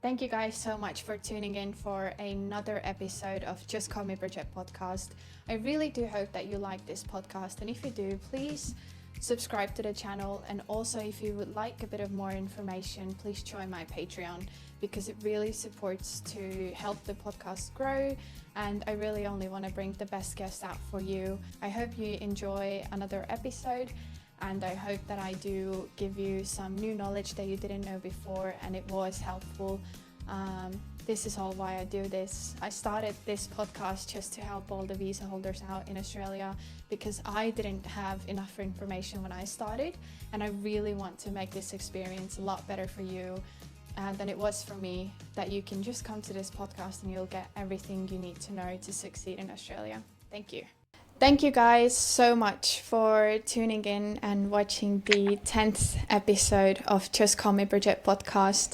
Thank you guys so much for tuning in for another episode of Just Call Me Bridget podcast. I really do hope that you like this podcast, and if you do, please subscribe to the channel. And also, if you would like a bit of more information, please join my Patreon because it really supports to help the podcast grow. And I really only want to bring the best guests out for you. I hope you enjoy another episode. And I hope that I do give you some new knowledge that you didn't know before and it was helpful. This is all why I do this. I started this podcast just to help all the visa holders out in Australia because I didn't have enough information when I started, and I really want to make this experience a lot better for you than it was for me, that you can just come to this podcast and you'll get everything you need to know to succeed in Australia. Thank you. Thank you guys so much for tuning in and watching the 10th episode of Just Call Me Bridget podcast.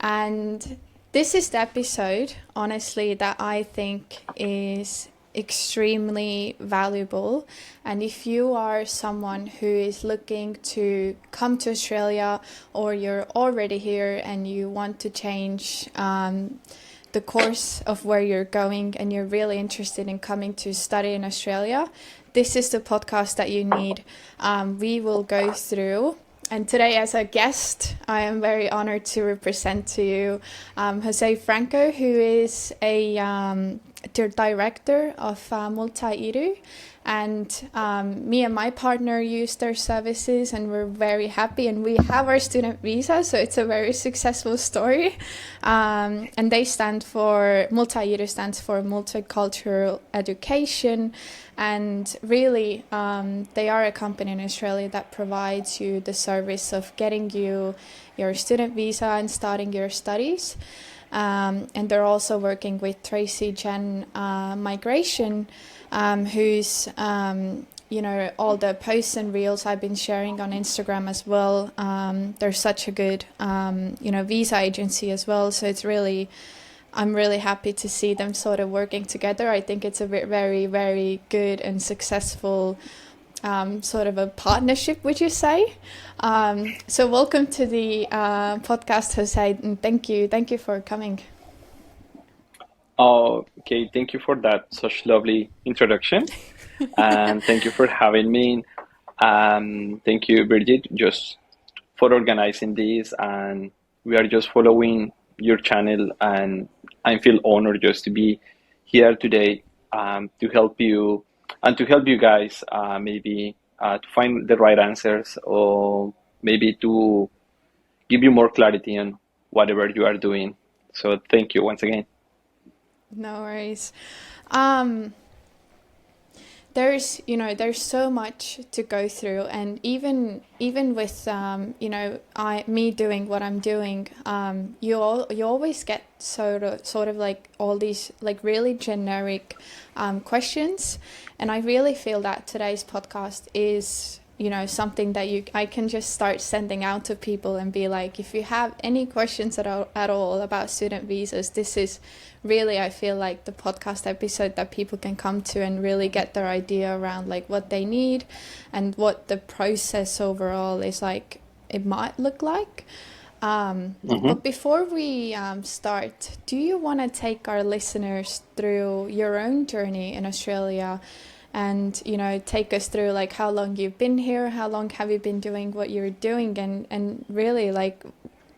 And this is the episode, honestly, that I think is extremely valuable. And if you are someone who is looking to come to Australia, or you're already here and you want to change the course of where you're going and you're really interested in coming to study in Australia, this is the podcast that you need. We will go through, and today as a guest, I am very honored to represent to you Jose Franco, who is the director of Multi Edu. And me and my partner use their services and we're very happy, and we have our student visa, so it's a very successful story. And they stand for, Multi Edu stands for Multicultural Education, and really they are a company in Australia that provides you the service of getting you your student visa and starting your studies. And they're also working with Tracy Jen Migration, who's all the posts and reels I've been sharing on Instagram as well. They're such a good visa agency as well, so I'm really happy to see them sort of working together. I think it's a very, very good and successful sort of a partnership, would you say? So welcome to the podcast, Jose, and thank you for coming. Oh, okay. Thank you for that such lovely introduction, and thank you for having me. Thank you, Bridget, just for organizing this, and we are just following your channel, and I feel honored just to be here today to help you and to help you guys maybe to find the right answers, or maybe to give you more clarity on whatever you are doing. So thank you once again. No worries. There's so much to go through, and even with me doing what I'm doing, you always get sort of like all these like really generic questions, and I really feel that today's podcast is something that I can just start sending out to people and be like, if you have any questions at all about student visas, this is really, I feel like, the podcast episode that people can come to and really get their idea around like what they need and what the process overall is like, it might look like. But before we start, do you want to take our listeners through your own journey in Australia? And take us through like how long you've been here, how long have you been doing what you're doing, and really, like,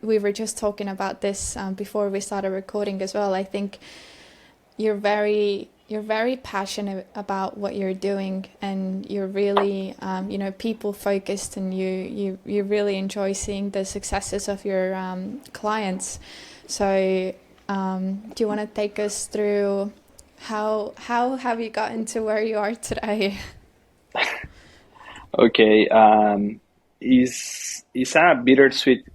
we were just talking about this before we started recording as well. I think you're very passionate about what you're doing, and you're really people focused, and you really enjoy seeing the successes of your clients. So do you want to take us through how have you gotten to where you are today? Okay, it's a bittersweet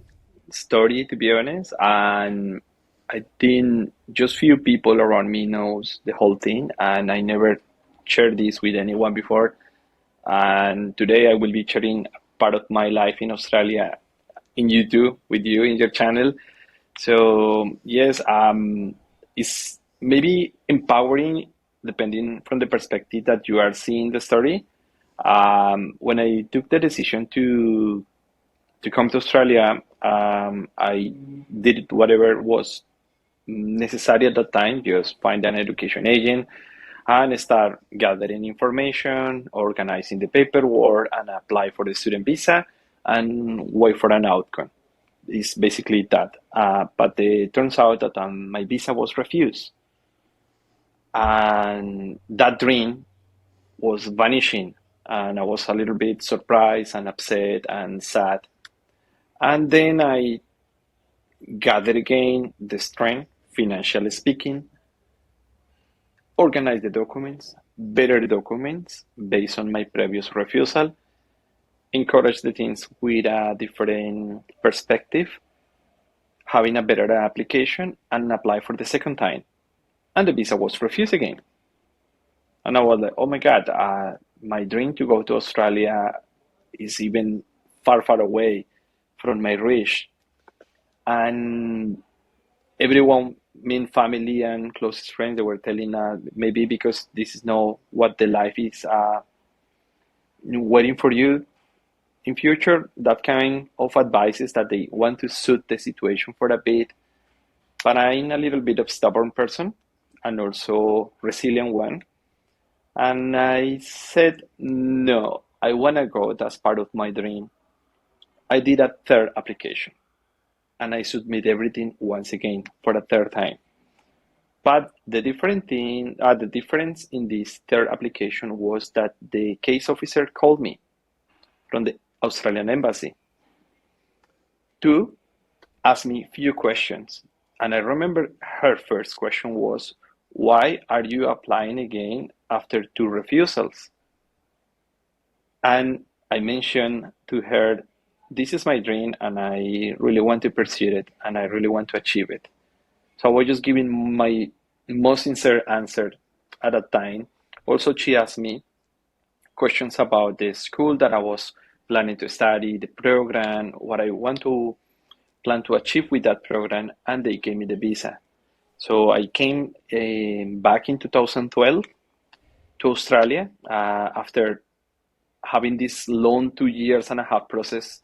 story, to be honest, and I think just few people around me knows the whole thing, and I never shared this with anyone before. And today I will be sharing part of my life in Australia in YouTube with you in your channel. So yes, it's maybe empowering depending from the perspective that you are seeing the story. When I took the decision to come to Australia, I did whatever was necessary at that time, just find an education agent and start gathering information, organizing the paperwork, and apply for the student visa and wait for an outcome. It's basically that. But it turns out that my visa was refused, and that dream was vanishing. And I was a little bit surprised and upset and sad. And then I gathered again the strength, financially speaking, organize the documents, better the documents based on my previous refusal, encourage the things with a different perspective, having a better application, and apply for the second time. And the visa was refused again. And I was like, oh my God, my dream to go to Australia is even far, far away from my reach. And everyone, mean family and closest friends, they were telling maybe because this is not what the life is waiting for you in future. That kind of advice is that they want to suit the situation for a bit. But I'm a little bit of stubborn person and also resilient one. And I said, no, I want to go. That's part of my dream. I did a third application and I submit everything once again for a third time. But the difference in this third application was that the case officer called me from the Australian embassy to ask me a few questions. And I remember her first question was, why are you applying again after two refusals? And I mentioned to her, this is my dream and I really want to pursue it and I really want to achieve it. So I was just giving my most sincere answer at that time. Also, she asked me questions about the school that I was planning to study, the program, what I want to plan to achieve with that program, and they gave me the visa. So I came back in 2012 to Australia after having this long 2 years and a half process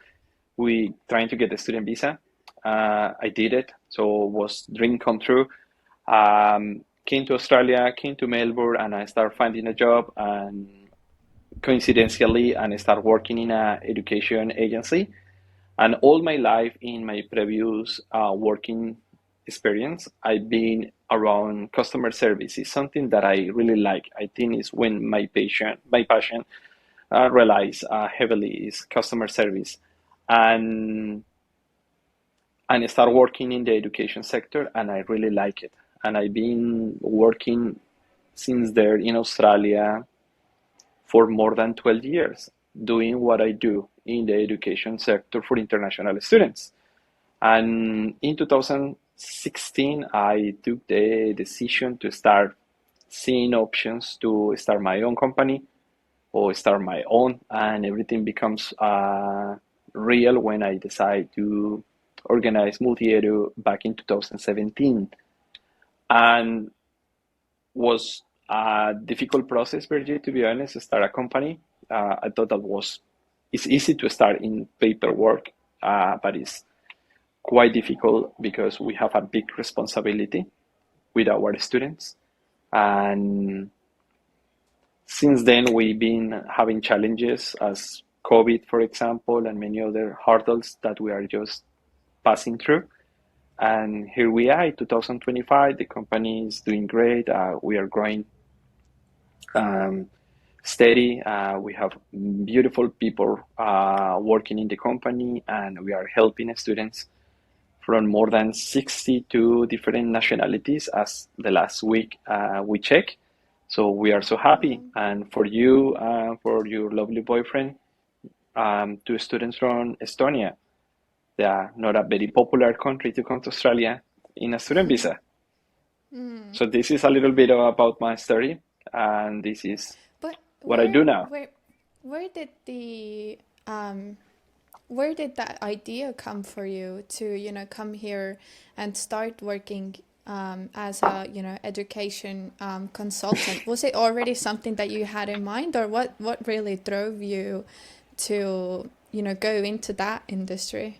with trying to get the student visa. I did it, so it was dream come true. Came to Australia, came to Melbourne, and I started finding a job. And coincidentally, and I started working in an education agency. And all my life in my previous working experience, I've been around customer service. It's something that I really like. I think it's when my passion relies heavily is customer service. And I started working in the education sector, and I really like it. And I've been working since there in Australia for more than 12 years, doing what I do in the education sector for international students. And in 2016, I took the decision to start seeing options to start my own company or start my own, and everything becomes real when I decide to organize Multi Edu back in 2017. And was a difficult process, Brigitte, to be honest, to start a company. I thought it's easy to start in paperwork, but it's quite difficult because we have a big responsibility with our students. And since then, we've been having challenges as COVID, for example, and many other hurdles that we are just passing through. And here we are, 2025. The company is doing great. We are growing steady. We have beautiful people working in the company, and we are helping students from more than 62 different nationalities as the last week we check. So we are so happy. Mm. And for you, for your lovely boyfriend, two students from Estonia. They are not a very popular country to come to Australia in a student visa. Mm. So this is a little bit about my story, and this is But what I do where now. where where did the where did that idea come for you to, come here and start working as a, education consultant? Was it already something that you had in mind, or what really drove you to, go into that industry?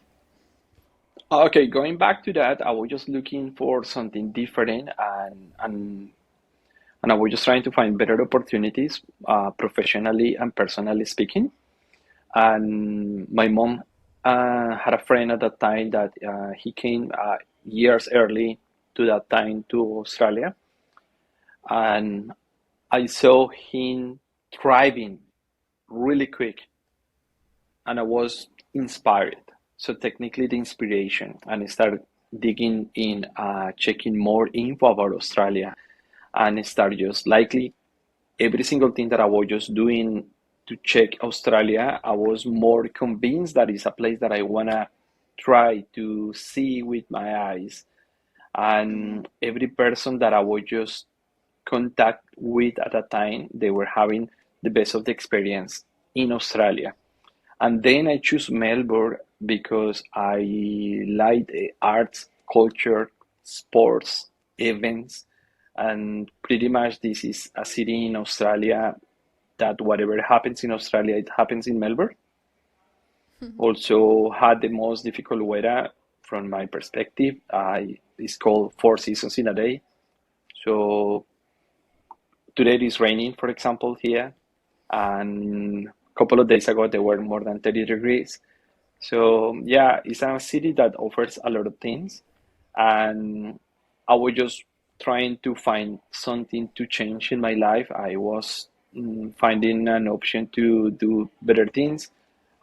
Okay, going back to that, I was just looking for something different, and I was just trying to find better opportunities, professionally and personally speaking. And my mom had a friend at that time that he came years early to that time to Australia, and I saw him thriving really quick, and I was inspired. So technically, the inspiration, and I started digging in, checking more info about Australia, and I started just likely every single thing that I was just doing to check Australia. I was more convinced that it's a place that I wanna try to see with my eyes. Mm, And every person that I was just contact with at that time, they were having the best of the experience in Australia. And then I choose Melbourne because I like the arts, culture, sports, events, and pretty much this is a city in Australia that whatever happens in Australia, it happens in Melbourne. Also had the most difficult weather from my perspective. It's called 4 seasons in a day. So today it is raining, for example, here, and a couple of days ago there were more than 30 degrees. So yeah, it's a city that offers a lot of things, and I was just trying to find something to change in my life. I was finding an option to do better things.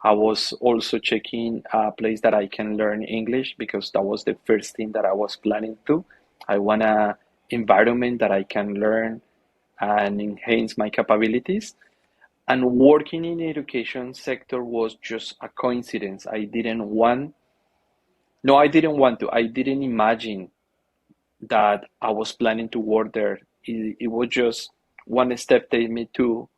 I was also checking a place that I can learn English because that was the first thing that I was planning to. I want a environment that I can learn and enhance my capabilities. And working in the education sector was just a coincidence. I didn't want to. I didn't imagine that I was planning to work there. It was just one step take me to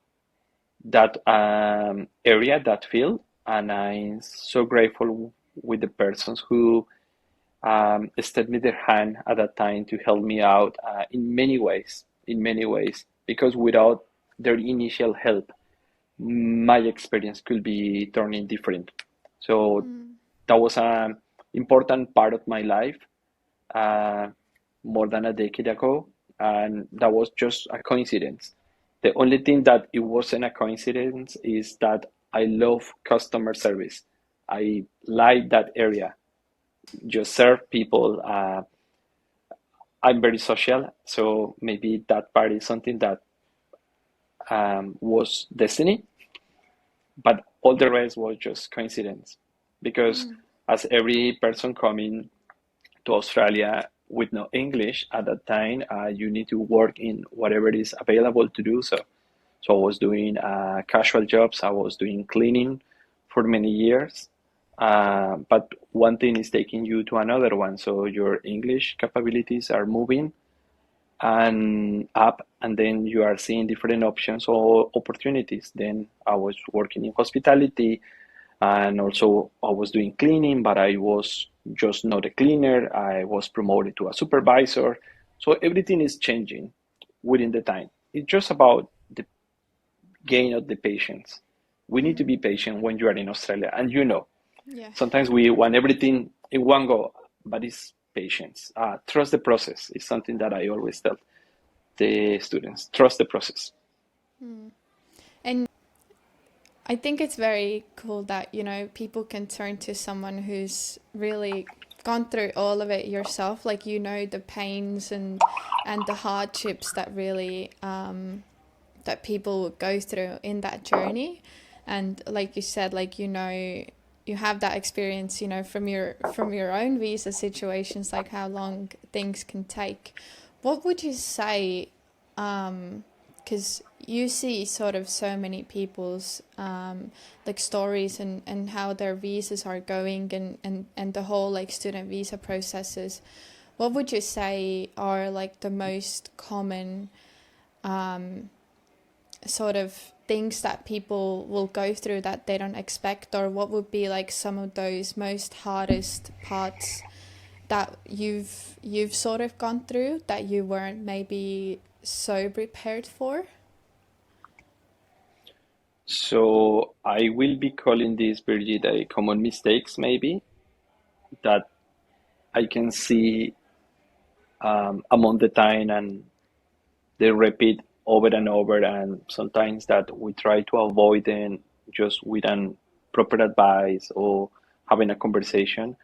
that area, that field, and I'm so grateful with the persons who extended me their hand at that time to help me out in many ways, because without their initial help, my experience could be turning different. So mm, that was an important part of my life, uh, more than a decade ago, and that was just a coincidence. The only thing that it wasn't a coincidence is that I love customer service. I like that area, just serve people. I'm very social, so maybe that part is something that was destiny, but all the rest was just coincidence. Because mm, as every person coming to Australia with no English at that time, you need to work in whatever is available to do so. So I was doing casual jobs. I was doing cleaning for many years. But one thing is taking you to another one. So your English capabilities are moving and up, and then you are seeing different options or opportunities. Then I was working in hospitality, and also I was doing cleaning, but I was just not a cleaner. I was promoted to a supervisor. So everything is changing within the time. It's just about the gain of the patience. We need to mm. be patient when you are in Australia, and Yeah. sometimes we want everything in one go, but it's patience. Trust the process is something that I always tell the students. Trust the process. Mm. And I think it's very cool that, people can turn to someone who's really gone through all of it yourself, like the pains and the hardships that really that people go through in that journey. And like you said, like you have that experience, from your own visa situations, like how long things can take. What would you say, because you see sort of so many people's like stories and how their visas are going, and the whole like student visa processes. What would you say are like the most common sort of things that people will go through that they don't expect, or what would be like some of those most hardest parts that you've sort of gone through that you weren't maybe so prepared for? So I will be calling this, Birgit, a common mistakes maybe that I can see among the time, and they repeat over and over, and sometimes that we try to avoid them just with an proper advice or having a conversation.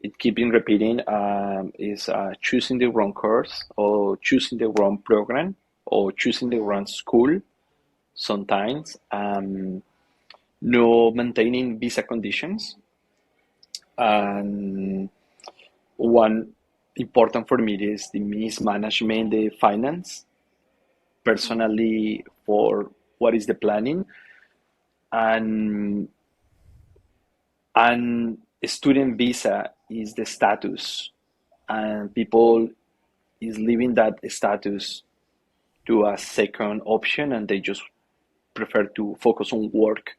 It keeping repeating is choosing the wrong course or choosing the wrong program or choosing the wrong school sometimes. No maintaining visa conditions, and one important for me is the mismanagement the finance personally for what is the planning, and and student visa is the status, and people is leaving that status to a second option, and they just prefer to focus on work.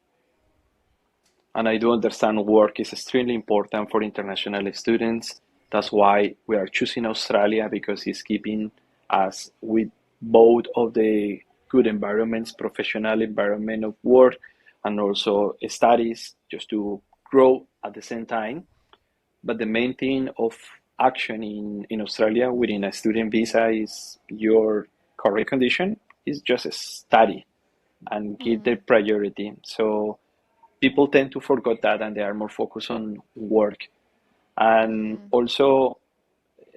And I do understand work is extremely important for international students. That's why we are choosing Australia, because it's keeping us with both of the good environments, professional environment of work, and also studies, just to grow at the same time. But the main thing of action in Australia within a student visa is your current condition is just a study and give the priority. So people tend to forget that, and they are more focused on work. And also,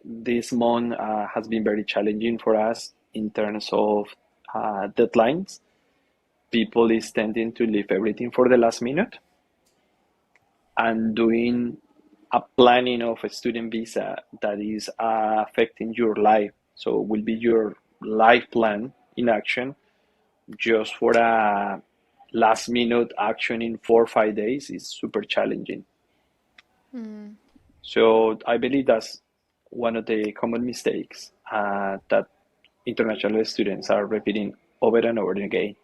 this month has been very challenging for us in terms of deadlines. People is tending to leave everything for the last minute, and doing a planning of a student visa that is affecting your life. So will be your life plan in action just for a last minute action in 4 or 5 days is super challenging. So I believe that's one of the common mistakes that international students are repeating over and over again.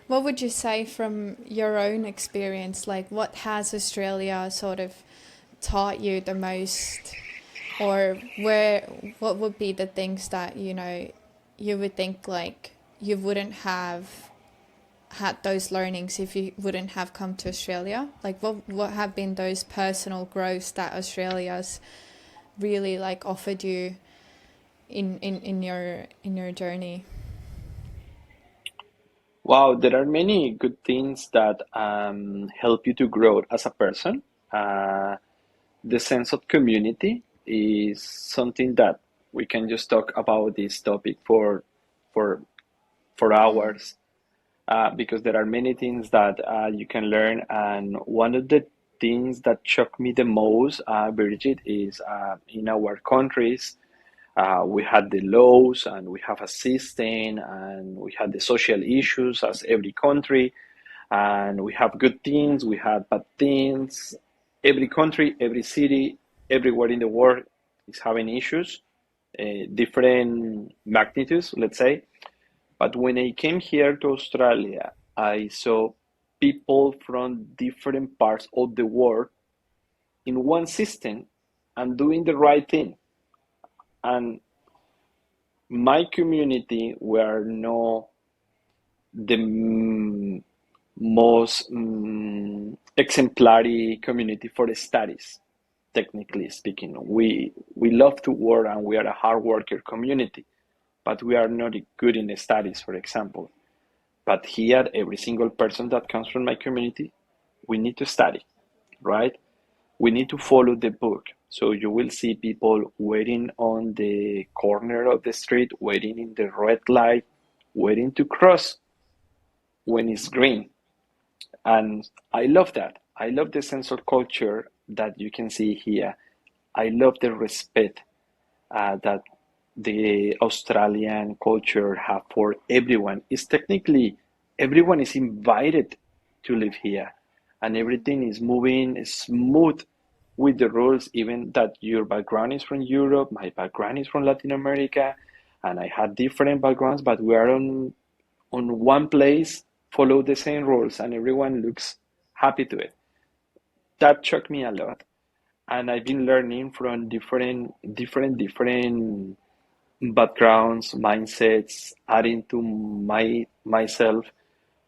What would you say from your own experience? Like, what has Australia sort of taught you the most, or what would be the things that, you would think like you wouldn't have had those learnings if you wouldn't have come to Australia? Like, what have been those personal growths that Australia's really like offered you in your journey? Wow, there are many good things that help you to grow as a person. Uh, the sense of community is something that we can just talk about this topic for for hours, because there are many things that you can learn. And one of the things that shocked me the most, Birgit, is in our countries, we had the laws and we have a system and we had the social issues as every country, and we have good things, we have bad things. Every country, every city, everywhere in the world is having issues, different magnitudes, let's say. But when I came here to Australia, I saw people from different parts of the world in one system and doing the right thing. And my community were no the most exemplary community for the studies. Technically speaking, we love to work and we are a hard worker community, but we are not good in the studies, for example. But here, every single person that comes from my community, we need to study, right? We need to follow the book. So you will see people waiting on the corner of the street, waiting in the red light, waiting to cross when it's green. And I love that. I love the sense of culture that you can see here. I love the respect that the Australian culture have for everyone. It's technically everyone is invited to live here, and everything is moving smooth with the rules. Even that your background is from Europe, my background is from Latin America, and I had different backgrounds, but we are on one place, follow the same rules, and everyone looks happy to it. That shocked me a lot, and I've been learning from different backgrounds, mindsets, adding to myself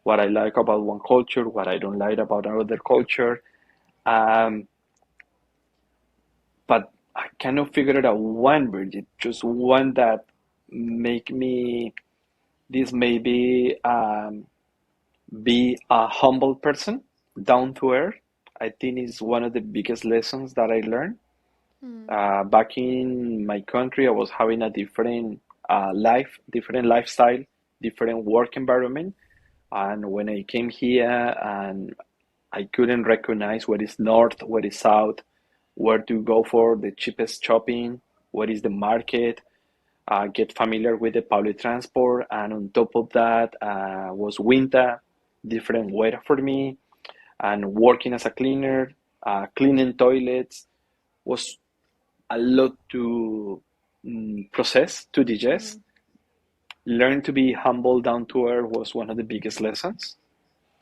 what I like about one culture, what I don't like about another culture. Um, I cannot figure it out one, Bridget, just one that make me this maybe be a humble person, down to earth. I think is one of the biggest lessons that I learned. Mm. Back in my country, I was having a different different lifestyle, different work environment. And when I came here and I couldn't recognize what is north, what is south, where to go for the cheapest shopping, what is the market, get familiar with the public transport. And on top of that, was winter, different weather for me, and working as a cleaner, cleaning toilets was a lot to process, to digest. Mm. Learn to be humble, down to earth was one of the biggest lessons.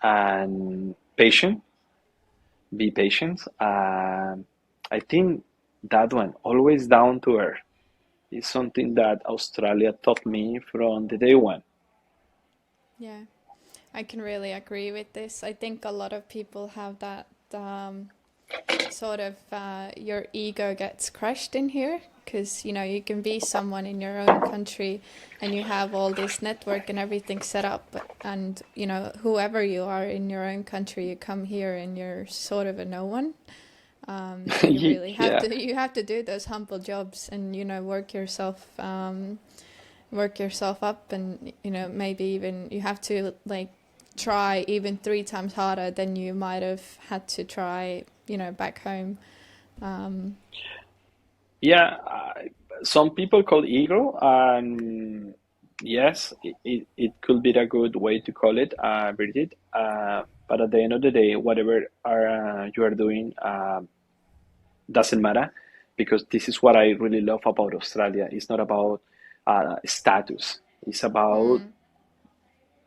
And patient, be patient. I think that one, always down to earth, is something that Australia taught me from the day one. Yeah, I can really agree with this. I think a lot of people have that sort of your ego gets crushed in here because you can be someone in your own country and you have all this network and everything set up, and whoever you are in your own country, you come here and you're sort of a no one. And you really have Yeah, to you have to do those humble jobs and work yourself up, and maybe even you have to like try even three times harder than you might have had to try back home. um, yeah. Some people call ego, and yes, it could be a good way to call it, Bridget. But at the end of the day, whatever you are doing doesn't matter, because this is what I really love about Australia. It's not about status. It's about mm,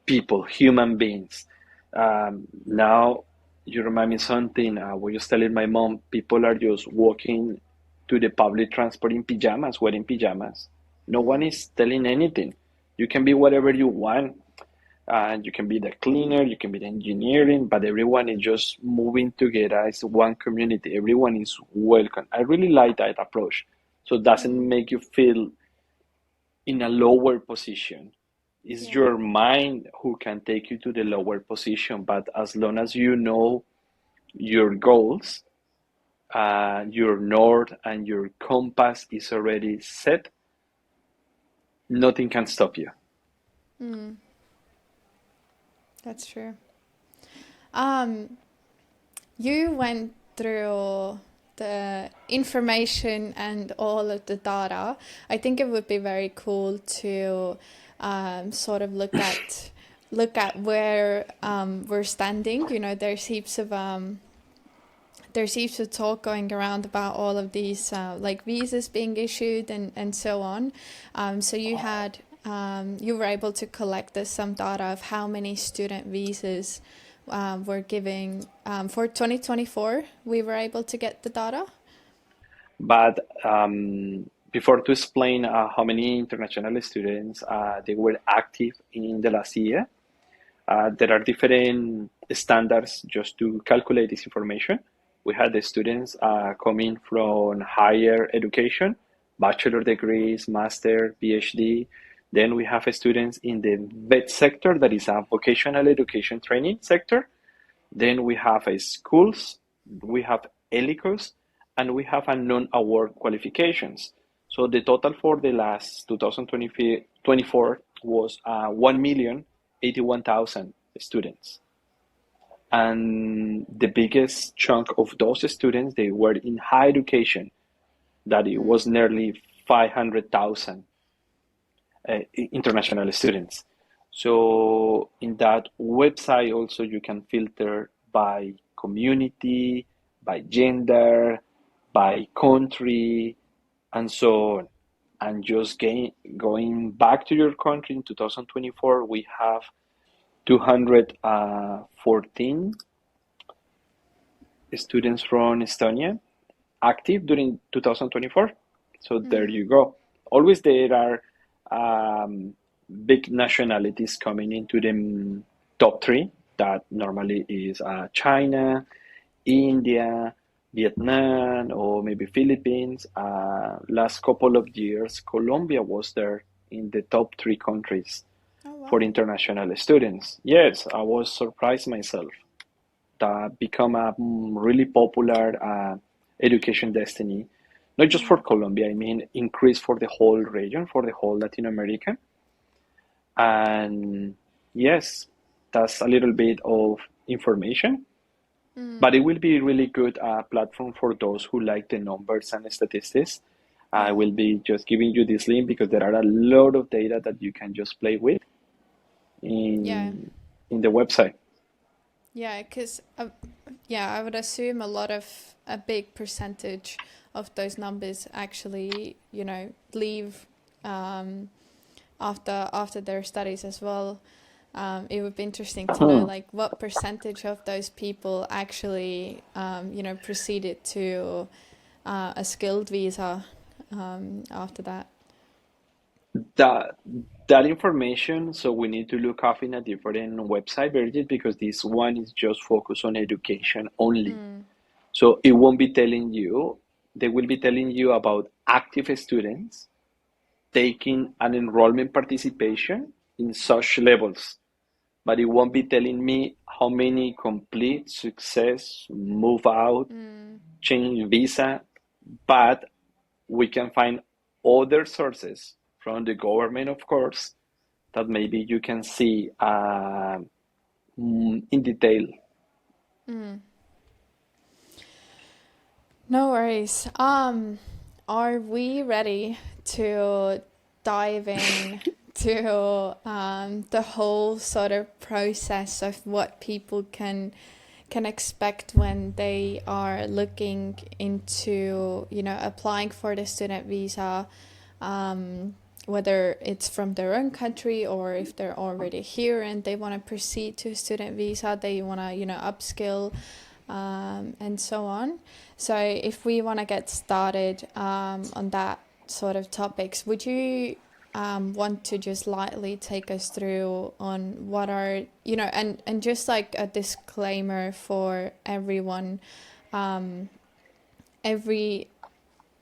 people, human beings. Now you remind me something. I was just telling my mom, people are just walking to the public transport in pajamas, wearing pajamas. No one mm, is telling anything. You can be whatever you want. You can be the cleaner, you can be the engineering, but everyone is just moving together as one community. Everyone is welcome. I really like that approach. So it doesn't mm, make you feel in a lower position. It's yeah. your mind who can take you to the lower position, but as long as you know your goals, your north and your compass is already set, nothing can stop you. Mm, that's true. um you went through the information and all of the data. I think it would be very cool to sort of look at where we're standing. There's heaps of talk going around about all of these like visas being issued and so on. So you were able to collect some data of how many student visas were giving for 2024. We were able to get the data. But before to explain how many international students they were active in the last year, there are different standards just to calculate this information. We had the students coming from higher education, bachelor degrees, master, PhD. Then we have students in the VET sector, that is a vocational education training sector. Then we have a schools, we have ELICOS, and we have a non-award qualifications. So the total for the last 2024 was 1,081,000 students. And the biggest chunk of those students, they were in higher education, that it was Mm, nearly 500,000 international students. So in that website also you can filter by community, by gender, by country, and so on. And just going back to your country in 2024, we have 214 students from Estonia active during 2024. So there mm, you go. Always there are big nationalities coming into the top three. That normally is China, India. Vietnam or maybe Philippines. Last couple of years, Colombia was there in the top three countries Oh for wow. international students. Yes, I was surprised myself. That become a really popular education destiny, not just for Mm. Colombia, I mean, increase for the whole region, for the whole Latin America. And yes, that's a little bit of information, Mm. but it will be really good platform for those who like the numbers and statistics. I Yeah. will be just giving you this link because there are a lot of data that you can just play with Yeah. in the website. Yeah, because yeah, I would assume a big percentage of those numbers actually, leave um, after their studies as well. It would be interesting to know like what percentage of those people actually, proceeded to a skilled visa after that. That that information, so we need to look up in a different website, Virgil, because this one is just focused on education only. Mm, So it won't be telling you, they will be telling you about active students taking an enrollment participation in such levels, but it won't be telling me how many complete, success, move out, mm, change visa, but we can find other sources from the government, of course, that maybe you can see in detail. mm. No worries. Are we ready to dive in to the whole sort of process of what people can expect when they are looking into, applying for the student visa, whether it's from their own country or if they're already here and they want to proceed to a student visa, they want to, upskill, and so on. So if we want to get started on that sort of topics, would you want to just lightly take us through on what are, and just like a disclaimer for everyone, every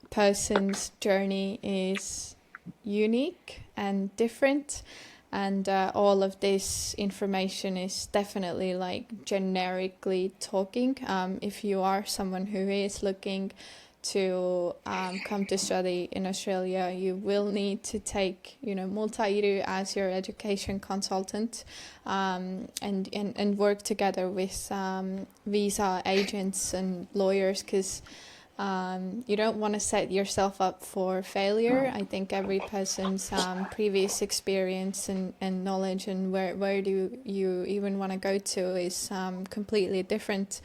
person's journey is unique and different, and all of this information is definitely like generically talking. If you are someone who is looking to come to study in Australia, you will need to take, Multi Edu as your education consultant, and work together with visa agents and lawyers, because you don't want to set yourself up for failure. I think every person's previous experience and knowledge and where do you even want to go to is completely different.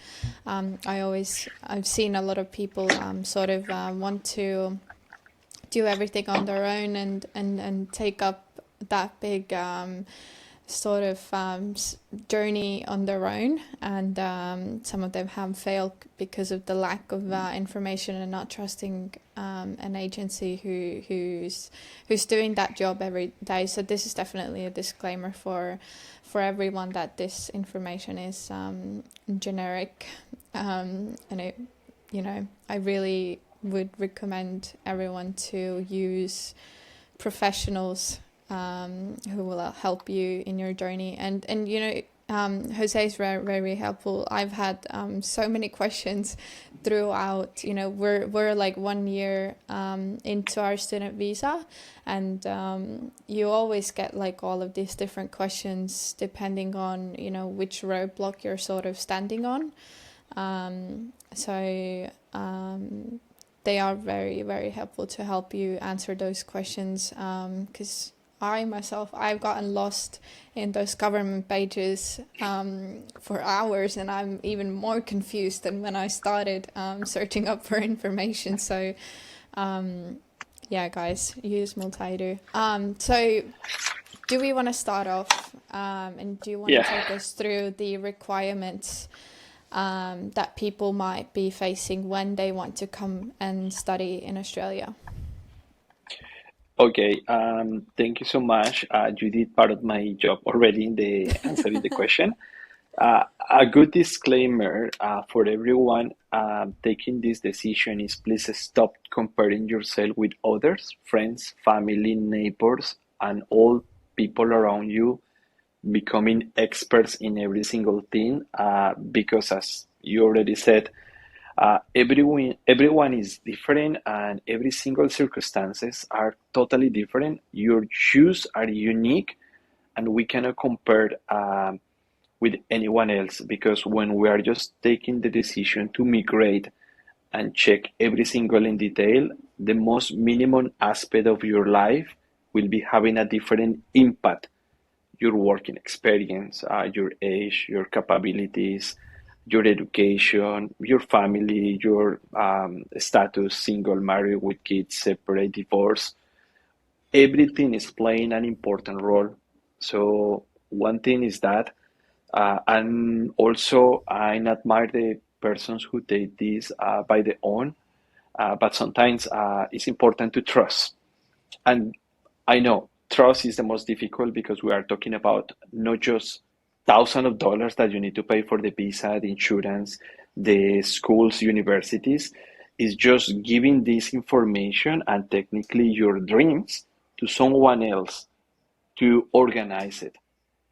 I've seen a lot of people sort of want to do everything on their own and take up that big sort of journey on their own, and some of them have failed because of the lack of information and not trusting an agency who's doing that job every day. So this is definitely a disclaimer for everyone that this information is generic, and I really would recommend everyone to use professionals who will help you in your journey. And Jose is very, very helpful. I've had so many questions throughout. We're like 1 year into our student visa, and you always get like all of these different questions depending on which roadblock you're sort of standing on. So they are very, very helpful to help you answer those questions, because I've gotten lost in those government pages for hours, and I'm even more confused than when I started searching up for information. So, yeah, guys, use Multi-Edu. So, do we want to start off, and do you want to Yeah. take us through the requirements that people might be facing when they want to come and study in Australia? Okay. Thank you so much. You did part of my job already in the answering the question. A good disclaimer for everyone taking this decision is please stop comparing yourself with others, friends, family, neighbors, and all people around you becoming experts in every single thing because as you already said, everyone is different and every single circumstances are totally different. Your shoes are unique and we cannot compare with anyone else because when we are just taking the decision to migrate and check every single in detail, the most minimum aspect of your life will be having a different impact. Your working experience, your age, your capabilities, your education, your family, your status, single, married, with kids, separate, divorce. Everything is playing an important role. So one thing is that, and also I admire the persons who take this by their own, but sometimes it's important to trust. And I know trust is the most difficult because we are talking about not just thousands of dollars that you need to pay for the visa, the insurance, the schools, universities. It's just giving this information and technically your dreams to someone else to organize it.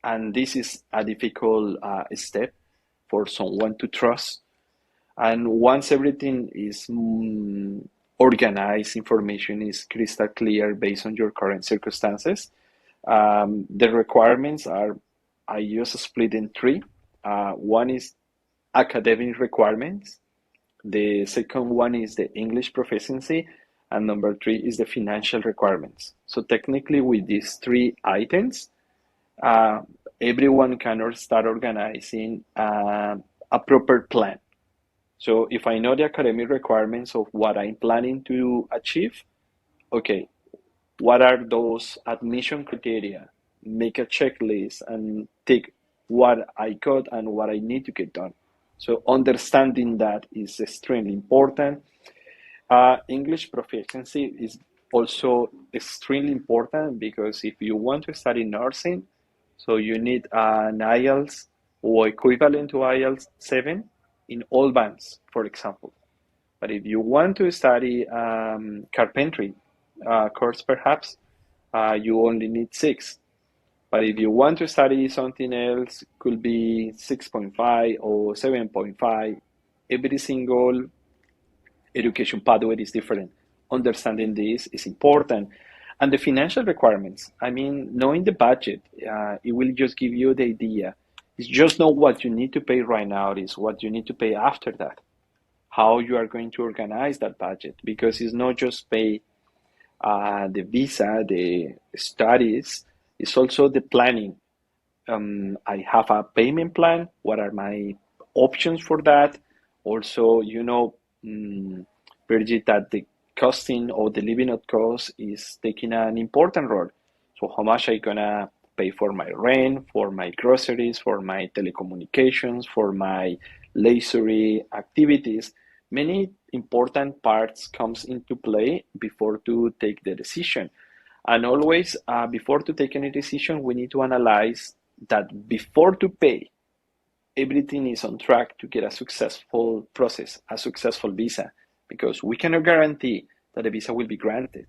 And this is a difficult step for someone to trust. And once everything is organized, information is crystal clear based on your current circumstances. The requirements are, I just split in three. One is academic requirements. The second one is the English proficiency. And number three is the financial requirements. So technically with these three items, uh, everyone can start organizing a proper plan. So if I know the academic requirements of what I'm planning to achieve, okay, what are those admission criteria? Make a checklist and take what I got and what I need to get done. So understanding that is extremely important. English proficiency is also extremely important because if you want to study nursing, so you need an IELTS or equivalent to IELTS 7 in all bands, for example. But if you want to study carpentry course, perhaps you only need 6. But if you want to study something else, could be 6.5 or 7.5. Every single education pathway is different. Understanding this is important. And the financial requirements, I mean, knowing the budget, it will just give you the idea. It's just not what you need to pay right now, it's what you need to pay after that. How you are going to organize that budget, because it's not just pay the visa, the studies, it's also the planning. I have a payment plan. What are my options for that? Also, Brigitte, that the costing or the living out cost is taking an important role. So how much I gonna pay for my rent, for my groceries, for my telecommunications, for my leisure activities. Many important parts comes into play before to take the decision. And always, before to take any decision, we need to analyze that before to pay, everything is on track to get a successful process, a successful visa, because we cannot guarantee that the visa will be granted,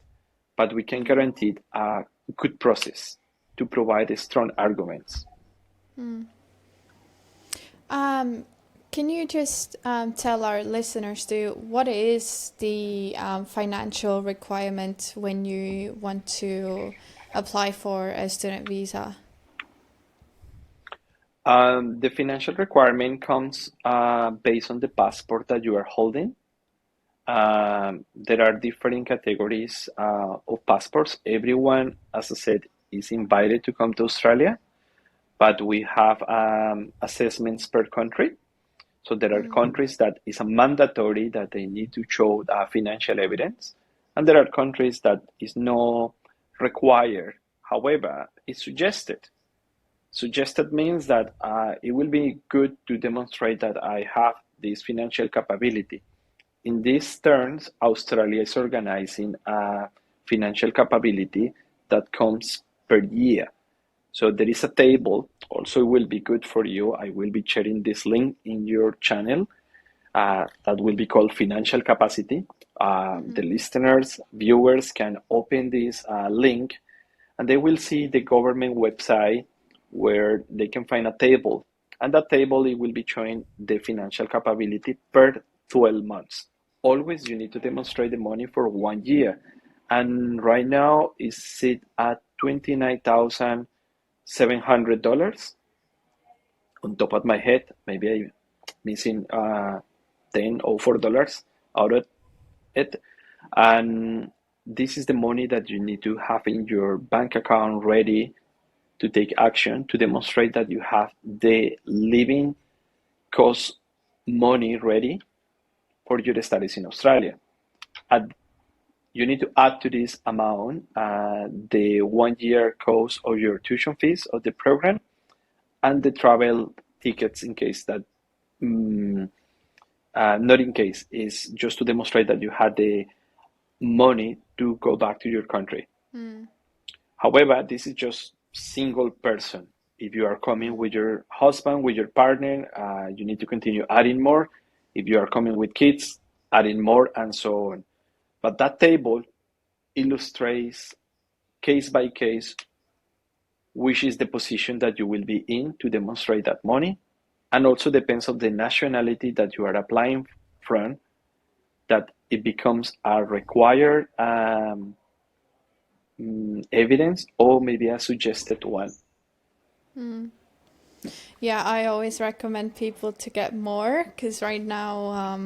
but we can guarantee a good process to provide strong arguments. Um, can you just tell our listeners too, what is the financial requirement when you want to apply for a student visa? The financial requirement comes based on the passport that you are holding. There are different categories of passports. Everyone, as I said, is invited to come to Australia, but we have assessments per country. So there are countries that is a mandatory that they need to show financial evidence, and there are countries that is no required. However, it's suggested. Suggested means that it will be good to demonstrate that I have this financial capability. In these terms, Australia is organizing a financial capability that comes per year. So there is a table. Also, it will be good for you. I will be sharing this link in your channel that will be called financial capacity. The listeners, viewers can open this link and they will see the government website where they can find a table. And that table, it will be showing the financial capability per 12 months. Always you need to demonstrate the money for 1 year. And right now is sit at $29,700 on top of my head. Maybe I missing 10 or $4 out of it. And this is the money that you need to have in your bank account ready to take action to demonstrate that you have the living cost money ready for your studies in Australia. And you need to add to this amount the 1 year cost of your tuition fees of the program and the travel tickets in case that, not in case, is just to demonstrate that you had the money to go back to your country. However, this is just single person. If you are coming with your husband, with your partner, you need to continue adding more. If you are coming with kids, adding more, and so on. But that table illustrates case by case which is the position that you will be in to demonstrate that money, and also depends on the nationality that you are applying from, that it becomes a required evidence or maybe a suggested one. Yeah, I always recommend people to get more because right now,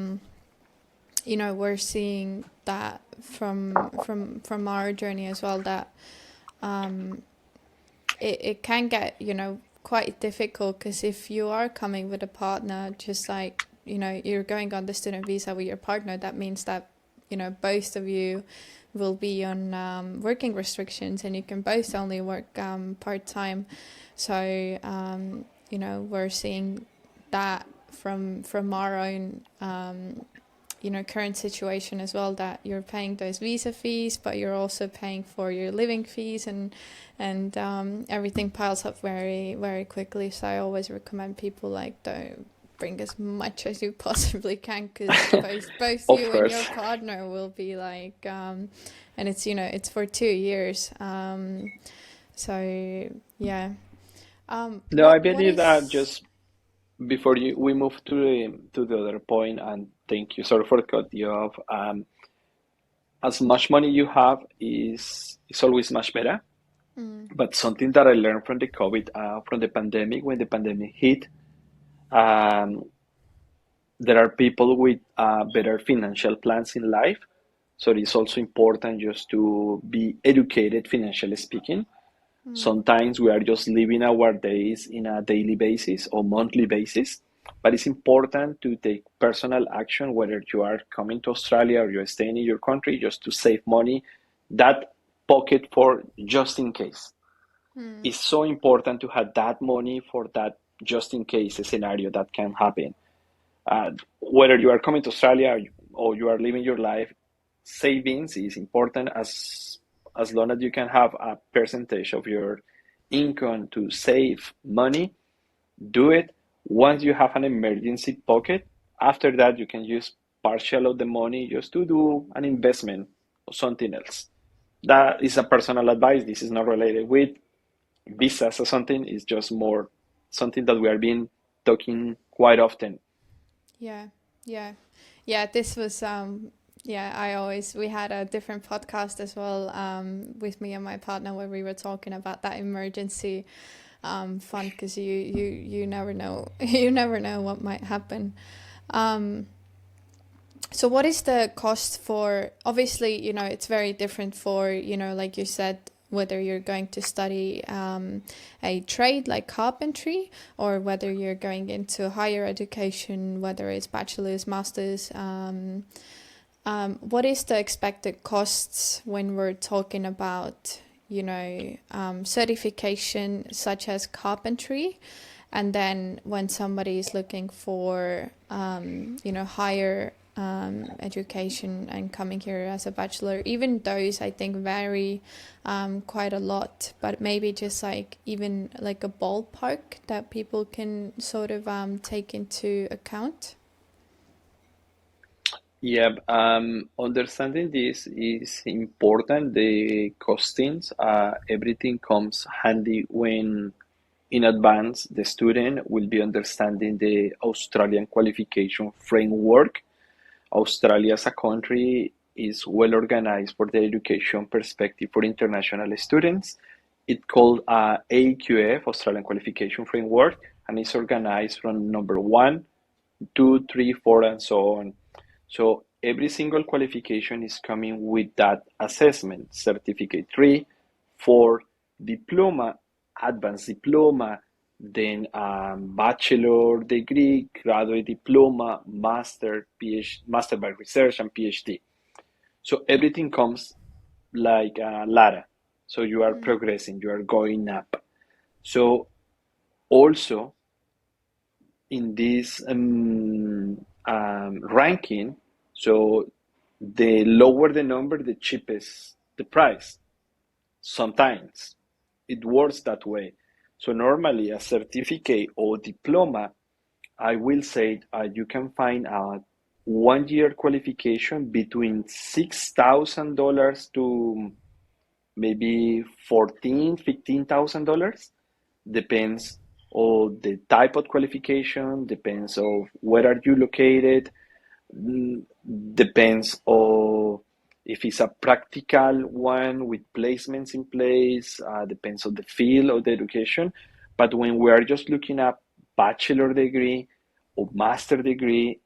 we're seeing that from our journey as well, that it can get, quite difficult because if you are coming with a partner, just like, you're going on the student visa with your partner, that means that, both of you will be on working restrictions and you can both only work part-time. So, we're seeing that from our own current situation as well, that you're paying those visa fees, but you're also paying for your living fees, and everything piles up very, very quickly. So I always recommend people, like, don't bring as much as you possibly can, because both you and your partner will be like, and it's, it's for 2 years. So yeah. No, I believe that just before we move to the other point, and thank you, sorry for cut you off. As much money you have is always much better. But something that I learned from the COVID, from the pandemic, when the pandemic hit, there are people with better financial plans in life. So it is also important just to be educated financially speaking. Sometimes we are just living our days in a daily basis or monthly basis, but it's important to take personal action, whether you are coming to Australia or you're staying in your country, just to save money, that pocket for just in case. It's so important to have that money for that just in case a scenario that can happen. Whether you are coming to Australia or you are living your life, savings is important. As long as you can have a percentage of your income to save money, do it. Once you have an emergency pocket, after that you can use partial of the money just to do an investment or something else. That is a personal advice. This is not related with visas or something. It's just more something that we are being talking quite often. Yeah, yeah, yeah. This was we had a different podcast as well with me and my partner where we were talking about that emergency fund, because you never know you never know what might happen. So what is the cost for, obviously, it's very different for, like you said, whether you're going to study a trade like carpentry, or whether you're going into higher education, whether it's bachelor's, master's. What is the expected costs when we're talking about, certification such as carpentry? And then when somebody is looking for, higher education and coming here as a bachelor. Even those I think vary quite a lot, but maybe just like even like a ballpark that people can sort of take into account. Yeah, understanding this is important. The costings, everything comes handy when in advance the student will be understanding the Australian qualification framework. Australia as a country is well organized for the education perspective for international students. It's called AQF, Australian Qualification Framework, and it's organized from number one, two, three, four, and so on. So every single qualification is coming with that assessment, certificate 3, 4, diploma, advanced diploma, then bachelor degree, graduate diploma, master, PhD, master by research, and PhD. So everything comes like a ladder. So you are Mm. progressing, you are going up. So also in this ranking, so the lower the number, the cheapest the price. Sometimes it works that way. So normally a certificate or diploma, I will say you can find a 1 year qualification between $6,000 to maybe 14, $15,000. Depends on the type of qualification, depends on where are you located, mm, depends on if it's a practical one with placements in place, depends on the field of the education. But when we are just looking at bachelor degree or master degree,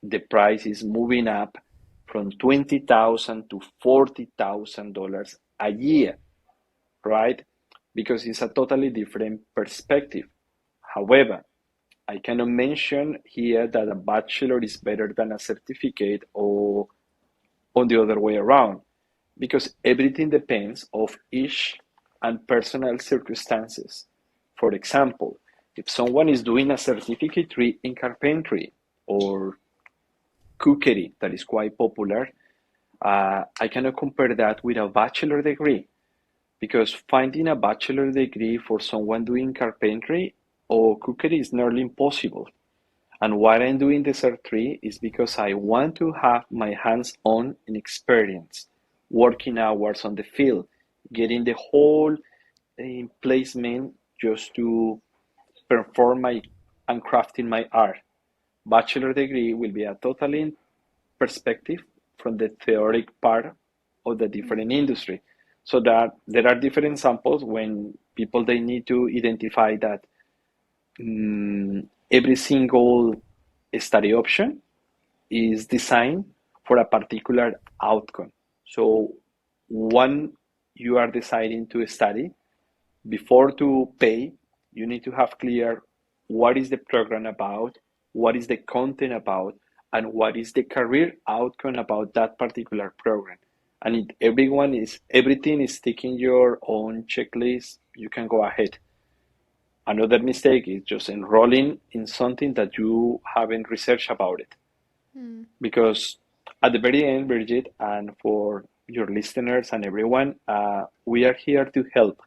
the price is moving up from 20,000 to $40,000 a year, right? Because it's a totally different perspective. However, I cannot mention here that a bachelor is better than a certificate or on the other way around, because everything depends of each and personal circumstances. For example, if someone is doing a certificate 3 in carpentry or cookery that is quite popular, I cannot compare that with a bachelor degree, because finding a bachelor degree for someone doing carpentry or cookery is nearly impossible. And why I'm doing the Cert 3 is because I want to have my hands-on experience, working hours on the field, getting the whole placement just to perform my and crafting my art. Bachelor degree will be a totally perspective from the theoretic part of the different industry. So that there are different samples when people they need to identify that every single study option is designed for a particular outcome. So when you are deciding to study, before to pay, you need to have clear what is the program about, what is the content about, and what is the career outcome about that particular program. And if everything is taking your own checklist, you can go ahead. Another mistake is just enrolling in something that you haven't researched about it. Mm. Because at the very end, Bridget, and for your listeners and everyone, we are here to help.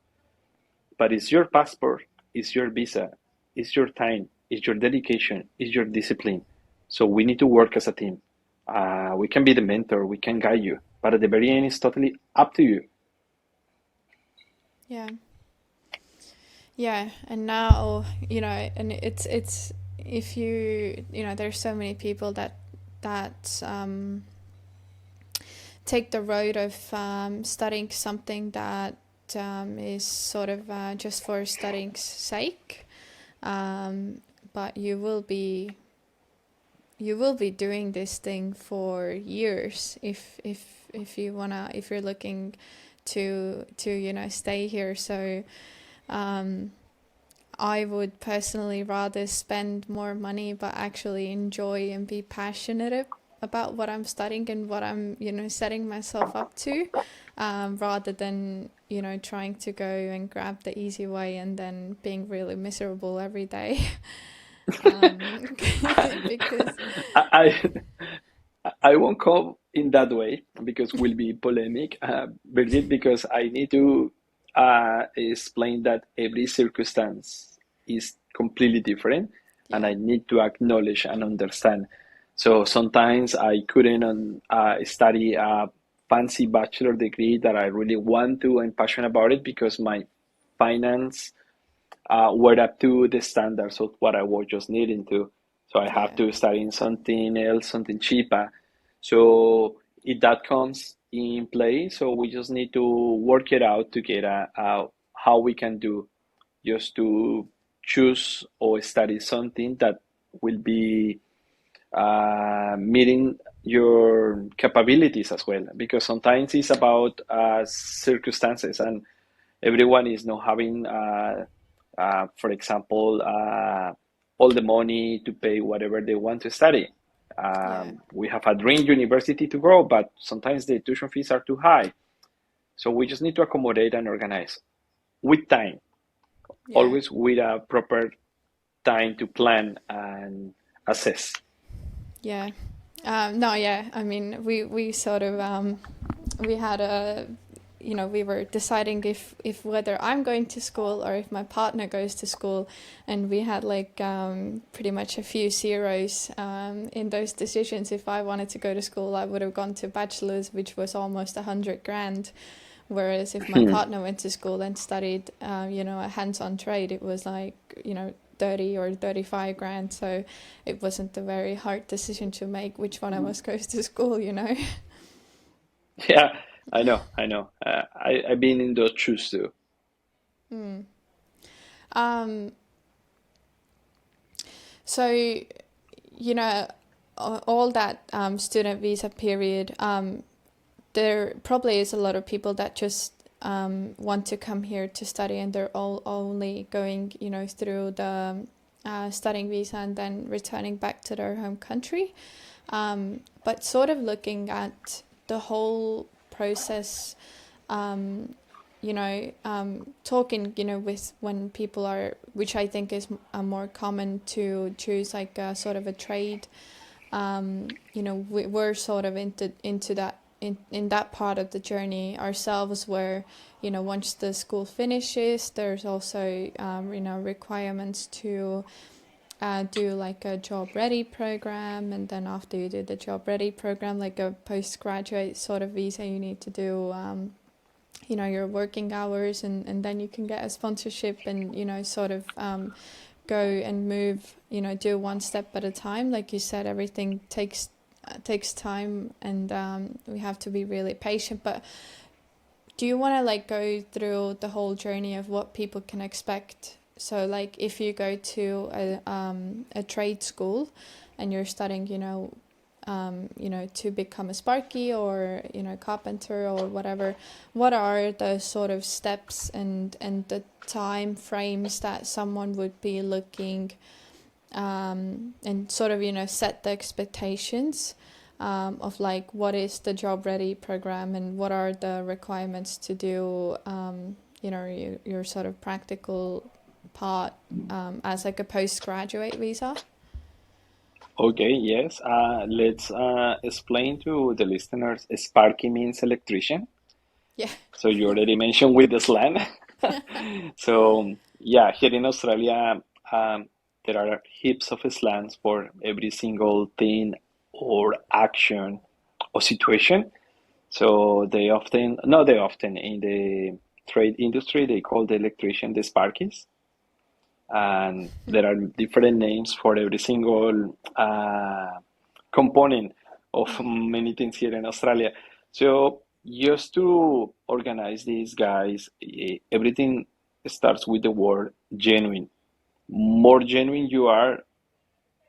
But it's your passport, it's your visa, it's your time, it's your dedication, it's your discipline. So we need to work as a team. We can be the mentor, we can guide you, but at the very end, it's totally up to you. Yeah. Yeah, and now, and it's if there's so many people that take the road of studying something that is sort of just for studying's sake, but you will be doing this thing for years if you're looking to stay here. So I would personally rather spend more money but actually enjoy and be passionate about what I'm studying and what I'm setting myself up to, rather than trying to go and grab the easy way and then being really miserable every day. um, because I, I won't come in that way because will be polemic, Birgit, because I need to explain that every circumstance is completely different, and Yeah, I need to acknowledge and understand. So sometimes I couldn't study a fancy bachelor degree that I really want to and passionate about it because my finance were up to the standards of what I was just needing to. So I have yeah, to study in something else, something cheaper. So if that comes in play, so we just need to work it out together, how we can do just to choose or study something that will be meeting your capabilities as well. Because sometimes it's about circumstances, and everyone is not having, for example, all the money to pay whatever they want to study. yeah, We have a dream university to go, but sometimes the tuition fees are too high. So we just need to accommodate and organize with time, yeah, always with a proper time to plan and assess. yeah. No, yeah. I mean, we sort of we had a, we were deciding if whether I'm going to school or if my partner goes to school, and we had like pretty much a few zeros in those decisions. If I wanted to go to school, I would have gone to bachelor's, which was almost 100 grand. Whereas if my Hmm. partner went to school and studied, a hands-on trade, it was like, 30 or 35 grand. So it wasn't a very hard decision to make which one of us goes to school. Yeah, I know. I've been in those shoes too. Mm. Um, so, all that student visa period, there probably is a lot of people that just want to come here to study, and they're all only going, through the studying visa and then returning back to their home country. But sort of looking at the whole process, talking, with when people are, which I think is more common to choose like a sort of a trade. We're sort of into that in that part of the journey ourselves, where once the school finishes, there's also requirements to do like a job ready program, and then after you do the job ready program, like a postgraduate sort of visa, you need to do your working hours, and then you can get a sponsorship, and sort of go and move, do one step at a time. Like you said, everything takes time, and we have to be really patient. But do you want to like go through the whole journey of what people can expect? So like if you go to a trade school and you're studying, to become a sparky, or carpenter or whatever, what are the sort of steps and the time frames that someone would be looking, and sort of set the expectations of like what is the job ready program, and what are the requirements to do your sort of practical part as like a postgraduate visa. Okay, yes. Let's explain to the listeners. Sparky means electrician. Yeah. So you already mentioned with the slang. So yeah, here in Australia, there are heaps of slangs for every single thing or action or situation. So not they often in the trade industry, they call the electrician the Sparkies, and there are different names for every single component of Mm. many things here in Australia. So just to organize these guys, everything starts with the word genuine. More genuine you are,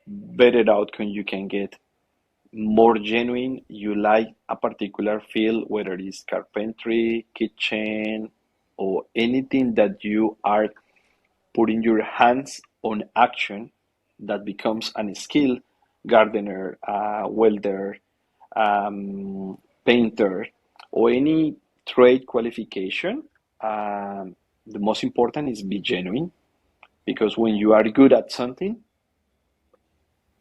better outcome you can get. More genuine you like a particular field, whether it's carpentry, kitchen, or anything that you are putting your hands on action that becomes a skill, gardener, welder, painter, or any trade qualification. The most important is be genuine, because when you are good at something,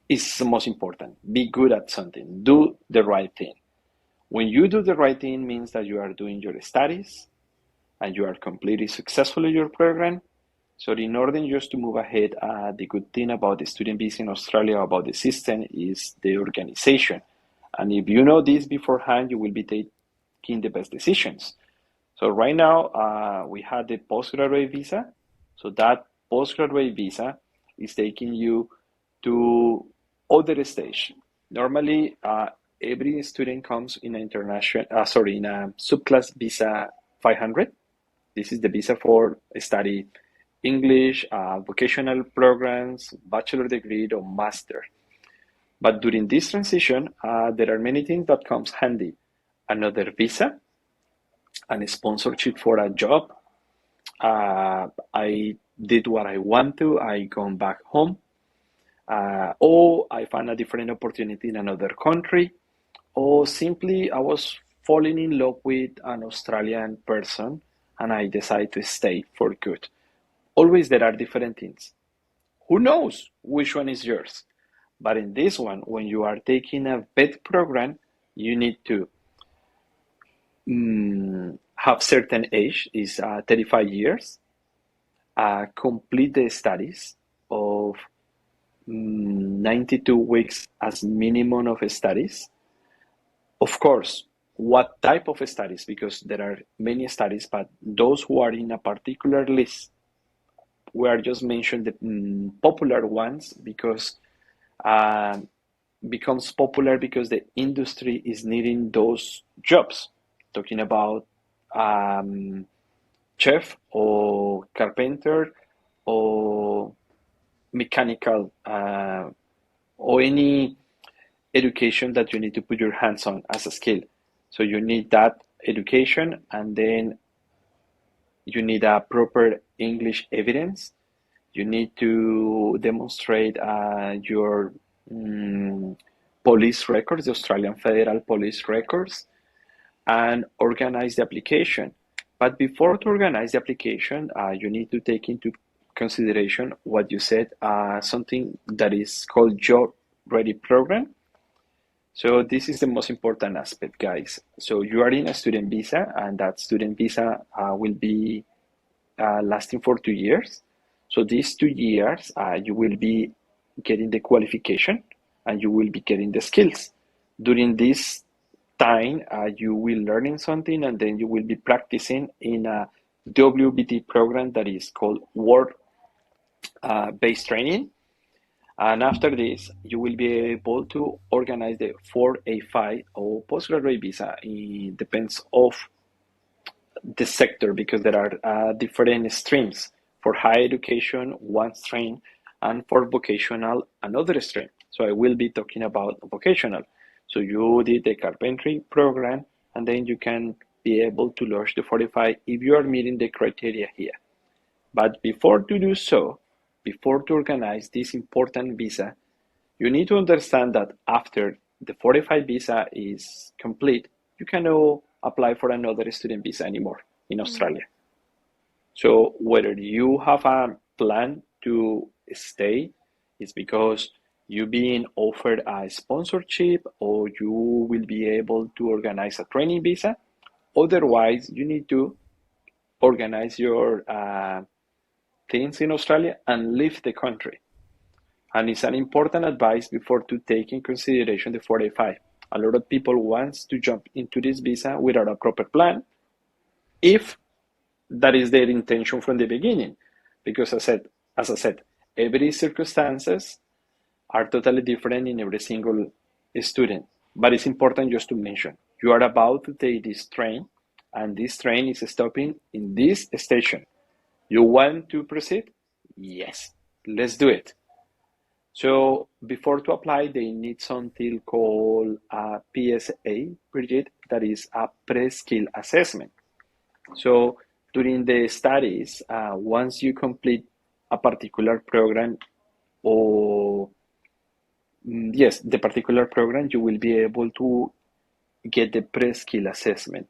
is the most important. Be good at something. Do the right thing. When you do the right thing, means that you are doing your studies and you are completely successful in your program. So in order just to move ahead, the good thing about the student visa in Australia, about the system, is the organization. And if you know this beforehand, you will be taking the best decisions. So right now, we had the postgraduate visa. So that postgraduate visa is taking you to other stage. Normally, every student comes in in a subclass visa 500. This is the visa for study English, vocational programs, bachelor degree or master. But during this transition, there are many things that comes handy. Another visa, and a sponsorship for a job. I did what I want to. I gone back home, or I found a different opportunity in another country, or simply I was falling in love with an Australian person and I decided to stay for good. Always there are different things. Who knows which one is yours? But in this one, when you are taking a vet program, you need to have certain age, is 35 years, complete the studies of 92 weeks as minimum of studies. Of course, what type of studies? Because there are many studies, but those who are in a particular list, we are just mentioning the popular ones because uh, becomes popular because the industry is needing those jobs. Talking about chef or carpenter or mechanical or any education that you need to put your hands on as a skill. So you need that education, and then you need a proper English evidence. You need to demonstrate your police records, the Australian Federal Police records, and organize the application. But before to organize the application, you need to take into consideration what you said, something that is called Job Ready Program. So this is the most important aspect, guys. So you are in a student visa, and that student visa will be lasting for 2 years. So these 2 years, you will be getting the qualification and you will be getting the skills. During this time, you will learning something, and then you will be practicing in a WBT program that is called Work Based Training. And after this, you will be able to organize the 4A5 or postgraduate visa. It depends of the sector, because there are different streams. For higher education, one stream, and for vocational, another stream. So I will be talking about vocational. So you did the carpentry program, and then you can be able to launch the 45 if you are meeting the criteria here. But before to do so, before to organize this important visa, you need to understand that after the 45 visa is complete, you cannot apply for another student visa anymore in Australia. So whether you have a plan to stay, it's because you being offered a sponsorship, or you will be able to organize a training visa. Otherwise, you need to organize your things in Australia and leave the country. And it's an important advice before to take in consideration the 45. A lot of people wants to jump into this visa without a proper plan, if that is their intention from the beginning. Because as I said, every circumstances are totally different in every single student. But it's important just to mention, you are about to take this train, and this train is stopping in this station. You want to proceed? Yes, let's do it. So before to apply, they need something called a PSA, Bridget, that is a pre-skill assessment. So during the studies, once you complete a particular program, or yes, the particular program, you will be able to get the pre-skill assessment.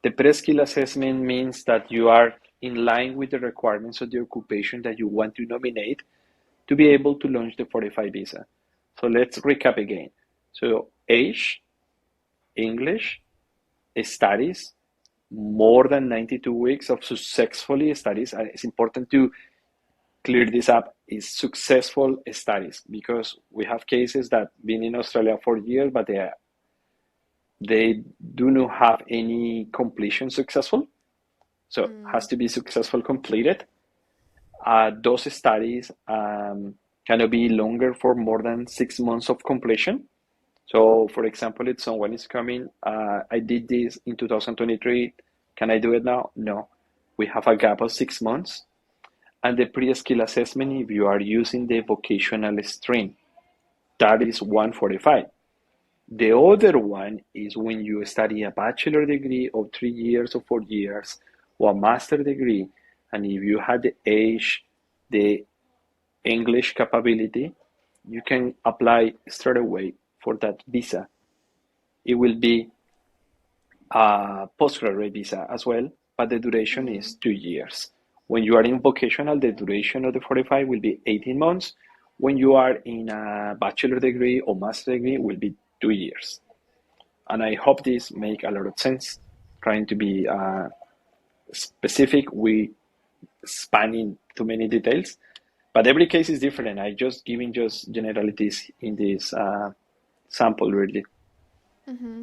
The pre-skill assessment means that you are in line with the requirements of the occupation that you want to nominate to be able to launch the 45 visa. So let's recap again. So age, English, studies, more than 92 weeks of successfully studies. And it's important to clear this up, is successful studies, because we have cases that been in Australia for years, but they do not have any completion successful. So has Mm. to be successful completed. Those studies cannot be longer for more than 6 months of completion. So, for example, if someone is coming, I did this in 2023, can I do it now? No. We have a gap of 6 months. And the pre-skill assessment, if you are using the vocational stream, that is 145. The other one is when you study a bachelor degree of 3 years or 4 years, or a master degree, and if you had the age, the English capability, you can apply straight away for that visa. It will be a postgraduate visa as well, but the duration is Mm. 2 years. When you are in vocational, the duration of the 45 will be 18 months. When you are in a bachelor degree or master degree, it will be 2 years. And I hope this make a lot of sense. Trying to be specific, we spanning too many details, but every case is different. I just giving just generalities in this sample, really. Mm-hmm.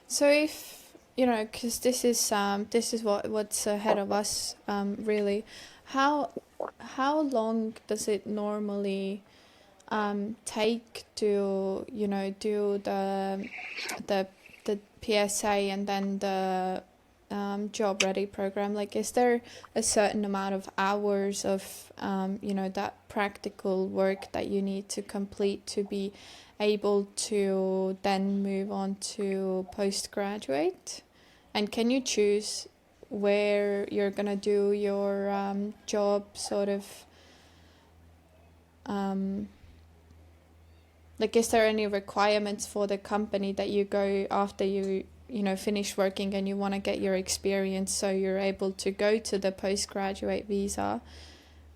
So if you know, because this is what's ahead of us, really, how how long does it normally take to do the the PSA and then the job ready program? Like, is there a certain amount of hours of that practical work that you need to complete to be able to then move on to postgraduate? And can you choose where you're gonna do your job sort of um, like, is there any requirements for the company that you go after you finish working and you want to get your experience so you're able to go to the postgraduate visa?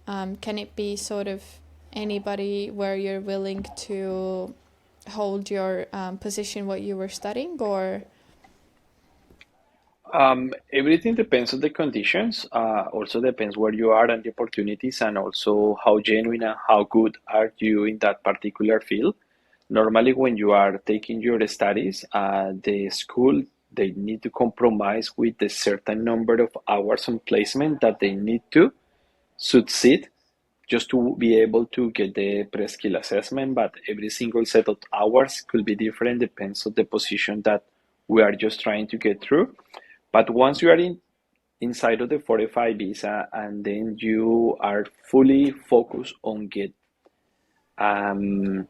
Can it be sort of anybody where you're willing to hold your position what you were studying, or? Everything depends on the conditions. Also depends where you are and the opportunities, and also how genuine and how good are you in that particular field. Normally, when you are taking your studies, the school, they need to compromise with the certain number of hours on placement that they need to succeed just to be able to get the pre-skill assessment. But every single set of hours could be different, depends on the position that we are just trying to get through. But once you are inside of the 45 visa, and then you are fully focused on get um,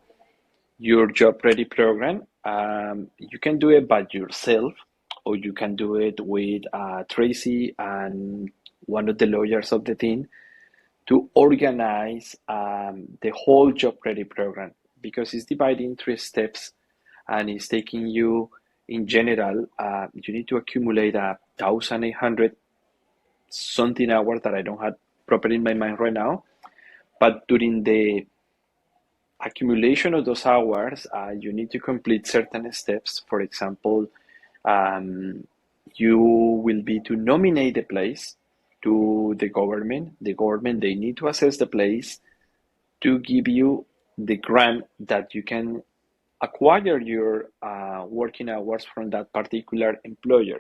your job ready program, you can do it by yourself, or you can do it with Tracy and one of the lawyers of the team to organize the whole job ready program, because it's divided in 3 steps, and it's taking you, in general, you need to accumulate 1,800 something hours that I don't have proper in my mind right now. But during the accumulation of those hours, you need to complete certain steps. For example, um, you will be to nominate the place to the government. The government, they need to assess the place to give you the grant that you can acquire your working hours from that particular employer.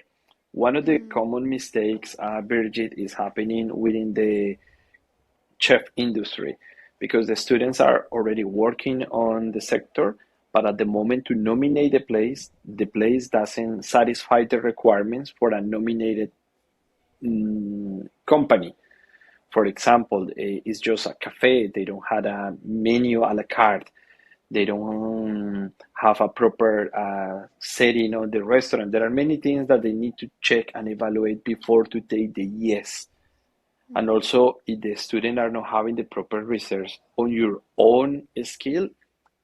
One of the Mm. common mistakes, Birgit, is happening within the chef industry, because the students are already working on the sector, but at the moment to nominate the place doesn't satisfy the requirements for a nominated company. For example, it's just a cafe. They don't have a menu a la carte. They don't have a proper setting on the restaurant. There are many things that they need to check and evaluate before to take the yes. And Mm. also, if the student are not having the proper research on your own skill,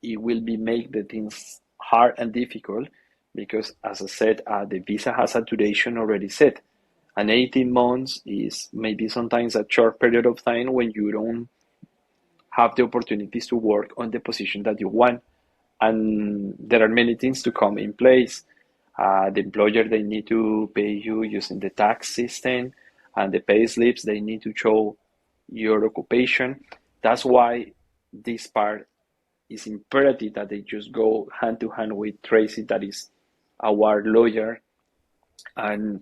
it will be make the things hard and difficult, because, as I said, the visa has a duration already set. And 18 months is maybe sometimes a short period of time when you don't have the opportunities to work on the position that you want. and there are many things to come in place. The employer, they need to pay you using the tax system, and the pay slips, they need to show your occupation. That's why this part is imperative that they just go hand to hand with Tracy, that is our lawyer, and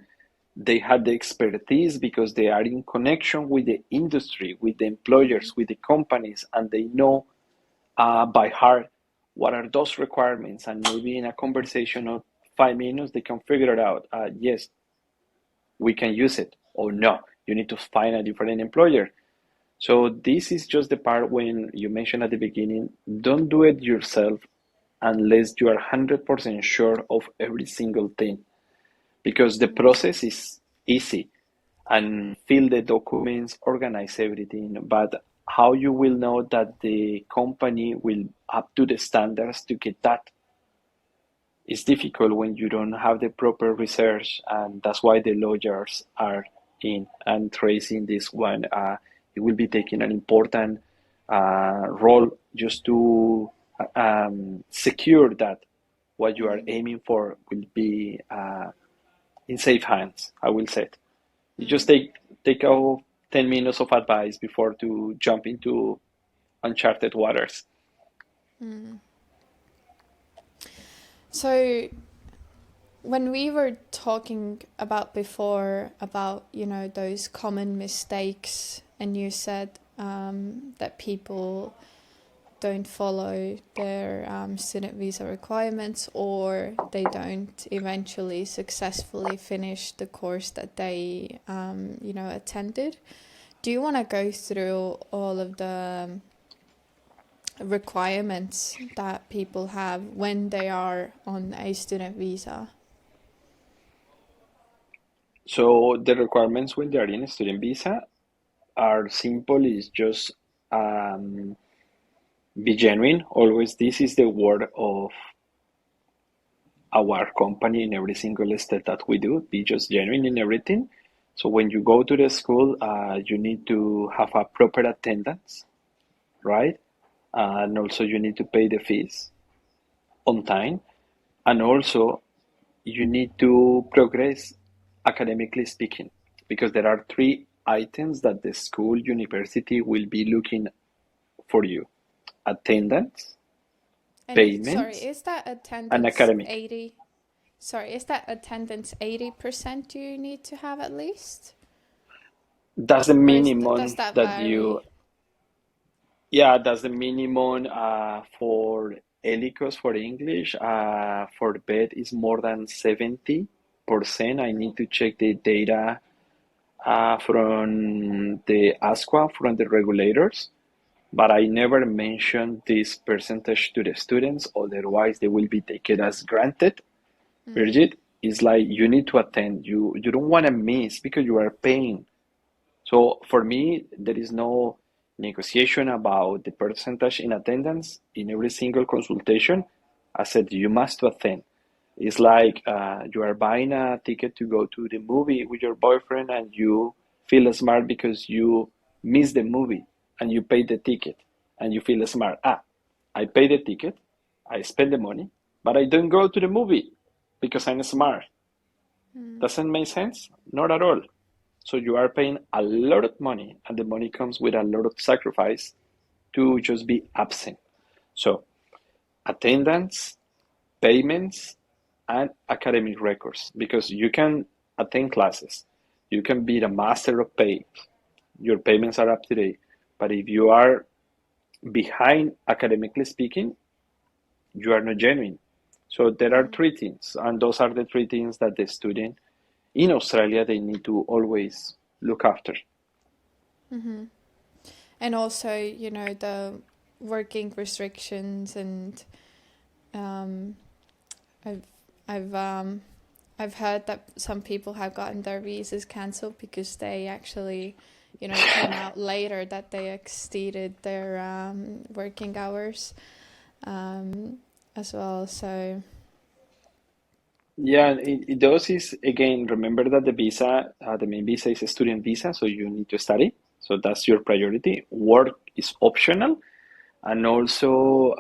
they had the expertise because they are in connection with the industry, with the employers, with the companies, and they know by heart what are those requirements. And maybe in a conversation of 5 minutes, they can figure it out. Yes, we can use it, or no, you need to find a different employer. So this is just the part when you mentioned at the beginning, don't do it yourself unless you are 100% sure of every single thing, because the process is easy and fill the documents, organize everything. But how you will know that the company will up to the standards to get that? It's difficult when you don't have the proper research, and that's why the lawyers are in and tracing this one. It will be taking an important role just to secure that what you are aiming for will be in safe hands, I will say. You just take a 10 minutes of advice before to jump into uncharted waters. So when we were talking about before about, you know, those common mistakes, and you said that people don't follow their student visa requirements, or they don't eventually successfully finish the course that they, you know, attended. Do you want to go through all of the requirements that people have when they are on a student visa? So the requirements when they are in a student visa are simple. It's just um, be genuine. Always, this is the word of our company in every single step that we do. Be just genuine in everything. So when you go to the school, you need to have a proper attendance, right? And also you need to pay the fees on time. And also you need to progress academically speaking, because there are three items that the school university will be looking for you: attendance, And sorry, payments, is that and attendance academic. 80? Sorry, is that attendance 80% you need to have at least? That's the Or does minimum that that you, vary? yeah, that's the minimum for ELICOS for English. For BED is more than 70%. I need to check the data from the ASQA, from the regulators, but I never mention this percentage to the students, otherwise they will be taken as granted. Birgit, it's like you need to attend. You don't want to miss because you are paying. So for me, there is no negotiation about the percentage in attendance in every single consultation. I said you must attend. It's like you are buying a ticket to go to the movie with your boyfriend, and you feel smart because you miss the movie and you pay the ticket and you feel smart. I pay the ticket, I spend the money, but I don't go to the movie because I'm smart. Doesn't make sense? Not at all. So you are paying a lot of money, and the money comes with a lot of sacrifice to just be absent. So attendance, payments, and academic records, because you can attend classes, you can be the master of pay, your payments are up to date, but if you are behind academically speaking, you are not genuine. So there are three things, and those are the three things that the student in Australia they need to always look after. And also, you know, the working restrictions, and um, I've I've I've heard that some people have gotten their visas cancelled because they actually, you know, came out later that they exceeded their working hours as well. So Yeah, it does is again, remember that the visa, the main visa is a student visa, so you need to study. So that's your priority. Work is optional, and also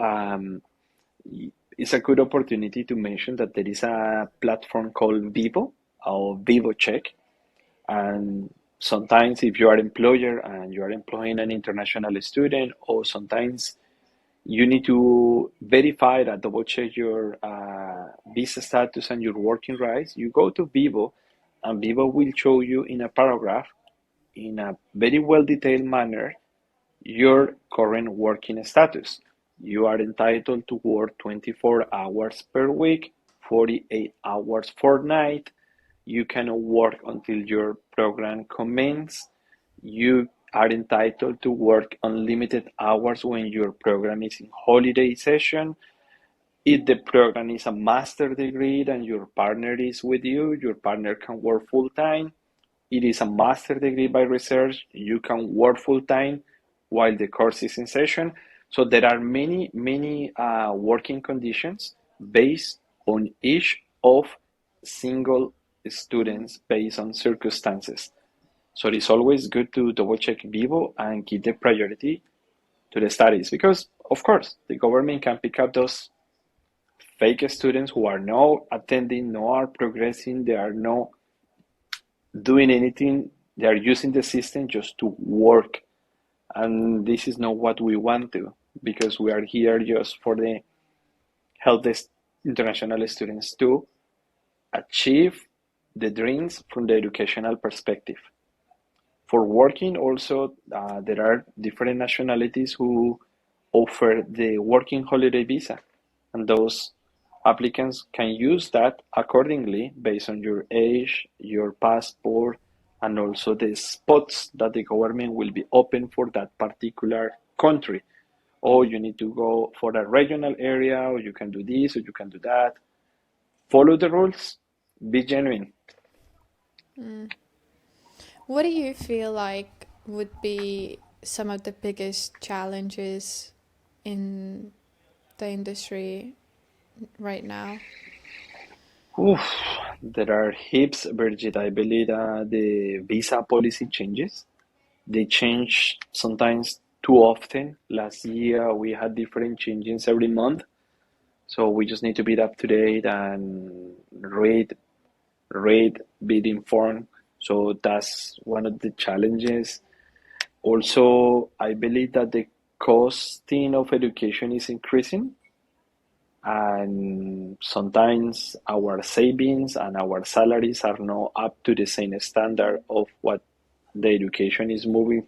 it's a good opportunity to mention that there is a platform called Vivo or Vivo Check. And sometimes if you are employer and you are employing an international student, or sometimes you need to verify that double check your visa status and your working rights, you go to Vivo, and Vivo will show you in a paragraph in a very well detailed manner your current working status. You are entitled to work 24 hours per week, 48 hours fortnight. You can work until your program commences. You are entitled to work unlimited hours when your program is in holiday session. If the program is a master degree and your partner is with you, your partner can work full time. It is a master degree by research. You can work full time while the course is in session. So there are many working conditions based on each of single students based on circumstances. So it is always good to double check Vivo and give the priority to the studies because, of course, the government can pick up those fake students who are not attending, no are progressing, they are not doing anything. They are using the system just to work. And this is not what we want to, because we are here just for the help the international students to achieve the dreams from the educational perspective. For working also, there are different nationalities who offer the working holiday visa, and those applicants can use that accordingly based on your age, your passport, and also the spots that the government will be open for that particular country. Or you need to go for a regional area, or you can do this, or you can do that. Follow the rules, be genuine. What do you feel like would be some of the biggest challenges in the industry right now? Oof, there are heaps, Birgit. I believe the visa policy changes. They change sometimes too often. Last year we had different changes every month, so we just need to be up to date and be informed. So that's one of the challenges. Also, I believe that the costing of education is increasing, and sometimes our savings and our salaries are not up to the same standard of what the education is moving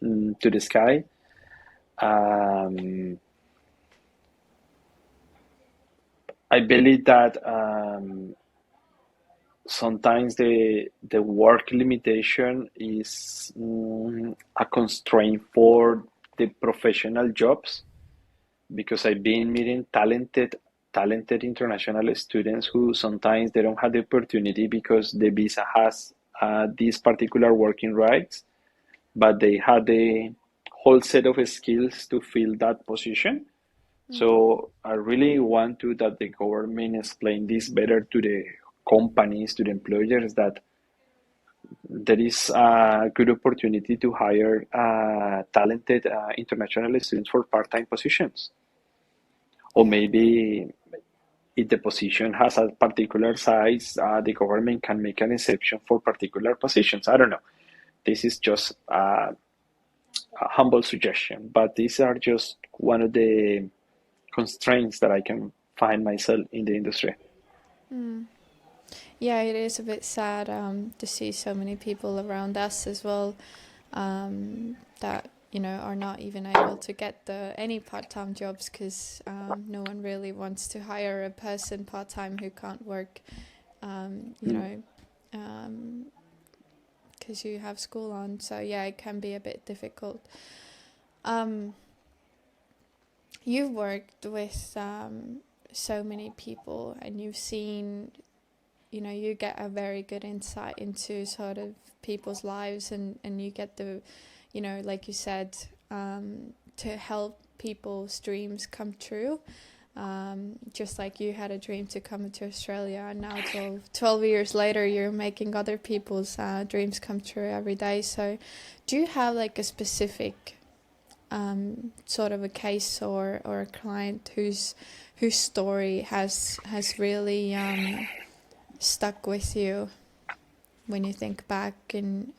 to the sky. Um, I believe that sometimes the work limitation is a constraint for the professional jobs, because I've been meeting talented international students who sometimes they don't have the opportunity because the visa has these particular working rights, but they had the whole set of skills to fill that position. So I really want to that the government explain this better to the companies, to the employers, that there is a good opportunity to hire talented international students for part-time positions. Or Yeah. maybe if the position has a particular size, the government can make an exception for particular positions. I don't know. This is just a humble suggestion, but these are just one of the constraints that I can find myself in the industry. Yeah, it is a bit sad to see so many people around us as well that are not even able to get any part-time jobs because no one really wants to hire a person part-time who can't work. You Mm. know, because you have school on. So yeah, it can be a bit difficult. Um, you've worked with so many people, and you've seen, you get a very good insight into sort of people's lives, and you get like you said, to help people's dreams come true. Just like you had a dream to come to Australia, and now 12 years later, you're making other people's dreams come true every day. So do you have like a specific sort of a case or a client whose story has really stuck with you when you think back in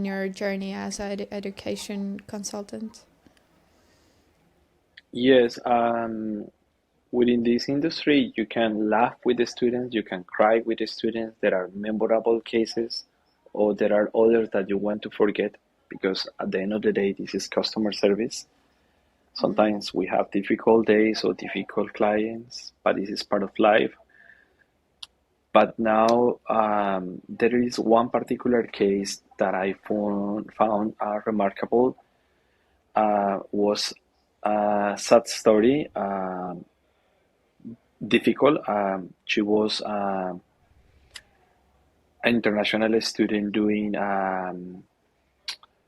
your journey as an education consultant? Yes, within this industry, you can laugh with the students, you can cry with the students. There are memorable cases, or there are others that you want to forget because at the end of the day, this is customer service. Sometimes we have difficult days or difficult clients, but this is part of life. But now there is one particular case that I found remarkable. Was a sad story, difficult. She was an international student doing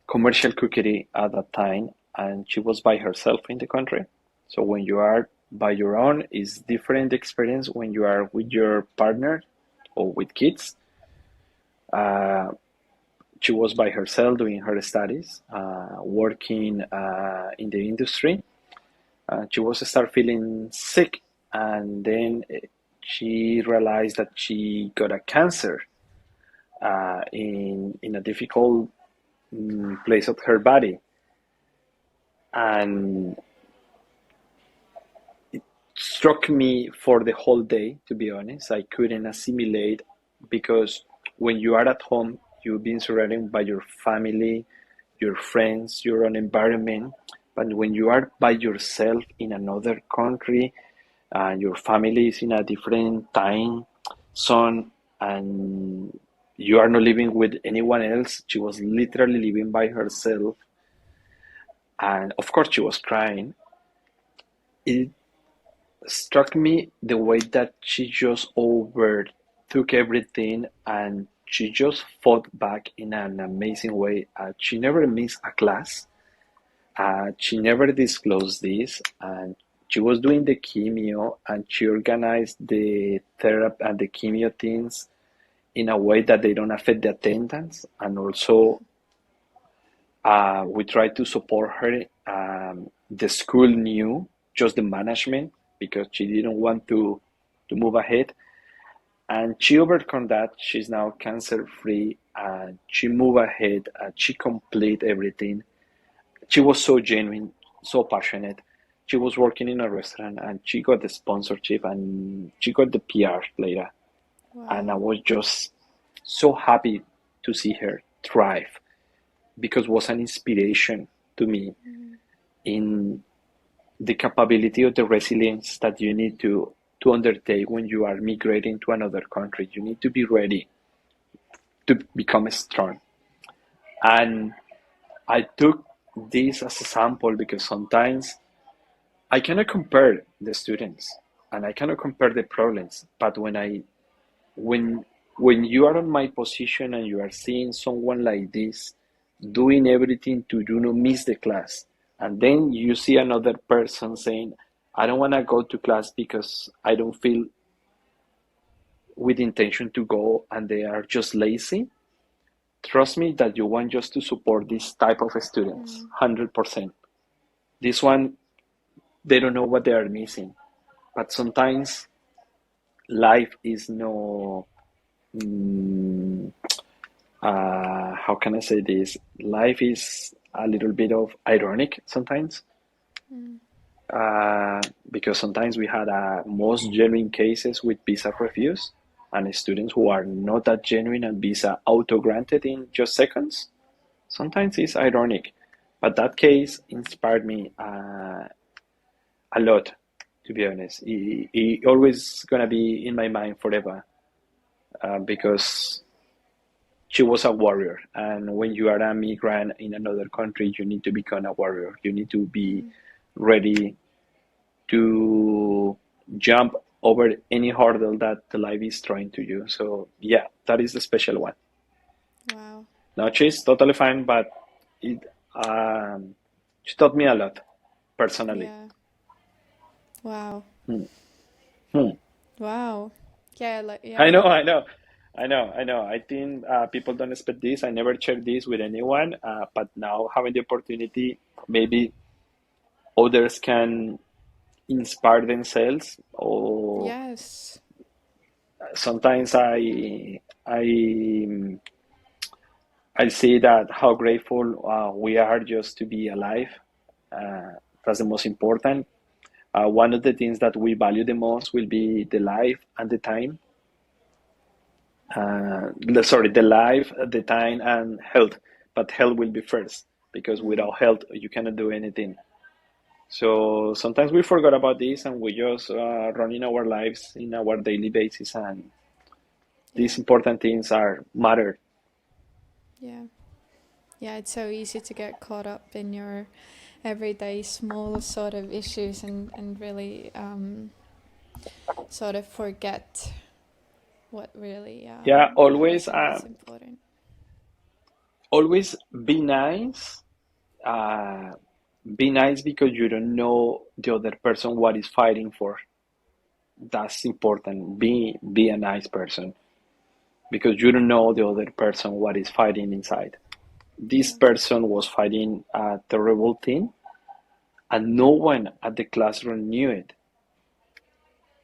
commercial cookery at that time, and she was by herself in the country. So when you are by your own, is different experience when you are with your partner or with kids. Uh, she was by herself doing her studies, working in the industry. She was start feeling sick, and then she realized that she got a cancer in a difficult place of her body, and struck me for the whole day. To be honest, I couldn't assimilate because when you are at home, you've been surrounded by your family, your friends, your own environment. But when you are by yourself in another country, and your family is in a different time zone, and you are not living with anyone else, she was literally living by herself, and of course she was crying. It struck me the way that she just overtook everything, and she just fought back in an amazing way. She never missed a class. She never disclosed this, and she was doing the chemio, and she organized the therapy and the chemio things in a way that they don't affect the attendance. And also, we tried to support her. The school knew, just the management, because she didn't want to move ahead. And she overcome that. She's now cancer free, and she moved ahead, and she complete everything. She was so genuine, so passionate. She was working in a restaurant, and she got the sponsorship, and she got the PR later. And I Wow. was just so happy to see her thrive because it was an inspiration to me in the capability of the resilience that you need to undertake when you are migrating to another country. You need to be ready to become strong. And I took this as a sample because sometimes I cannot compare the students and I cannot compare the problems. But when when you are on my position and you are seeing someone like this doing everything to do not miss the class, and then you see another person saying, I don't want to go to class because I don't feel with intention to go, and they are just lazy. Trust me that you want just to support this type of students 100%. This one, they don't know what they are missing, but sometimes life is no, mm, how can I say this? Life is a little bit of ironic sometimes, because sometimes we had most genuine cases with visa refuse and students who are not that genuine and visa auto granted in just seconds. Sometimes it's ironic, but that case inspired me a lot, to be honest. It always gonna be in my mind forever, because she was a warrior. And when you are a migrant in another country, you need to become a warrior. You need to be ready to jump over any hurdle that the life is throwing to you. So yeah, that is the special one. Wow. Now she's totally fine, but it she taught me a lot personally. Yeah. Wow. Hmm. Hmm. Wow. Yeah, like I know, yeah. I know, I know. I think people don't expect this. I never shared this with anyone, but now having the opportunity, maybe others can inspire themselves, or Yes. sometimes I see that how grateful we are just to be alive. Uh, that's the most important. One of the things that we value the most will be the life and the time. Sorry, the life, the time, and health. But health will be first because Mm, without health, you cannot do anything. So sometimes we forgot about this and we just running our lives in our daily basis, and yeah. these important things are matter. Yeah. Yeah, it's so easy to get caught up in your everyday small sort of issues and really sort of forget what really Yeah, always, person is important. always be nice. Uh, be nice because you don't know the other person what is fighting for. That's important. Be a nice person because you don't know the other person what is fighting inside. This Yeah. person was fighting a terrible thing, and no one at the classroom knew it.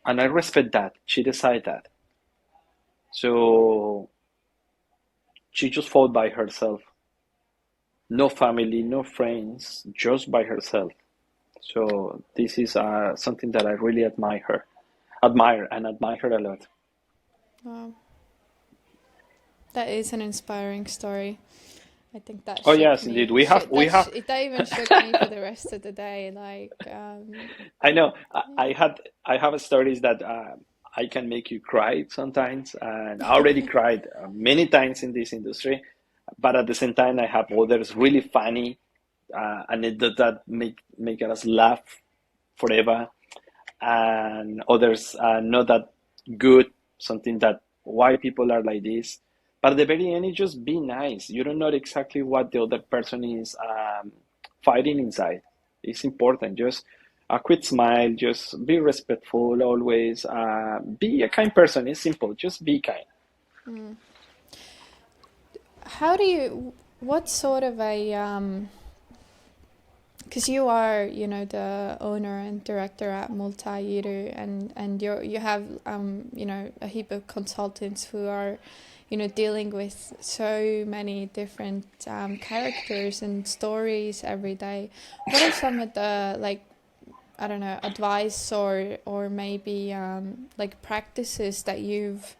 And I respect that. She decided that. So she just fought by herself. No family, no friends, just by herself. So this is something that I really admire her a lot. Wow. That is an inspiring story. I think that Oh shook yes, indeed. me. That even shook me for the rest of the day. Like, I know. yeah. I have stories that I can make you cry sometimes, and I already cried many times in this industry. But at the same time, I have others really funny anecdotes that make us laugh forever, and others not that good. Something that why people are like this. But at the very end, it's just be nice. You don't know exactly what the other person is fighting inside. It's important. Just a quick smile. Just be respectful always. Be a kind person. It's simple. Just be kind. Mm. How do you? What sort of a because you are, you know, the owner and director at Multi Edu, and you have you know, a heap of consultants who are, you know, dealing with so many different characters and stories every day. What are some of the, like, I don't know, advice or maybe like practices that you've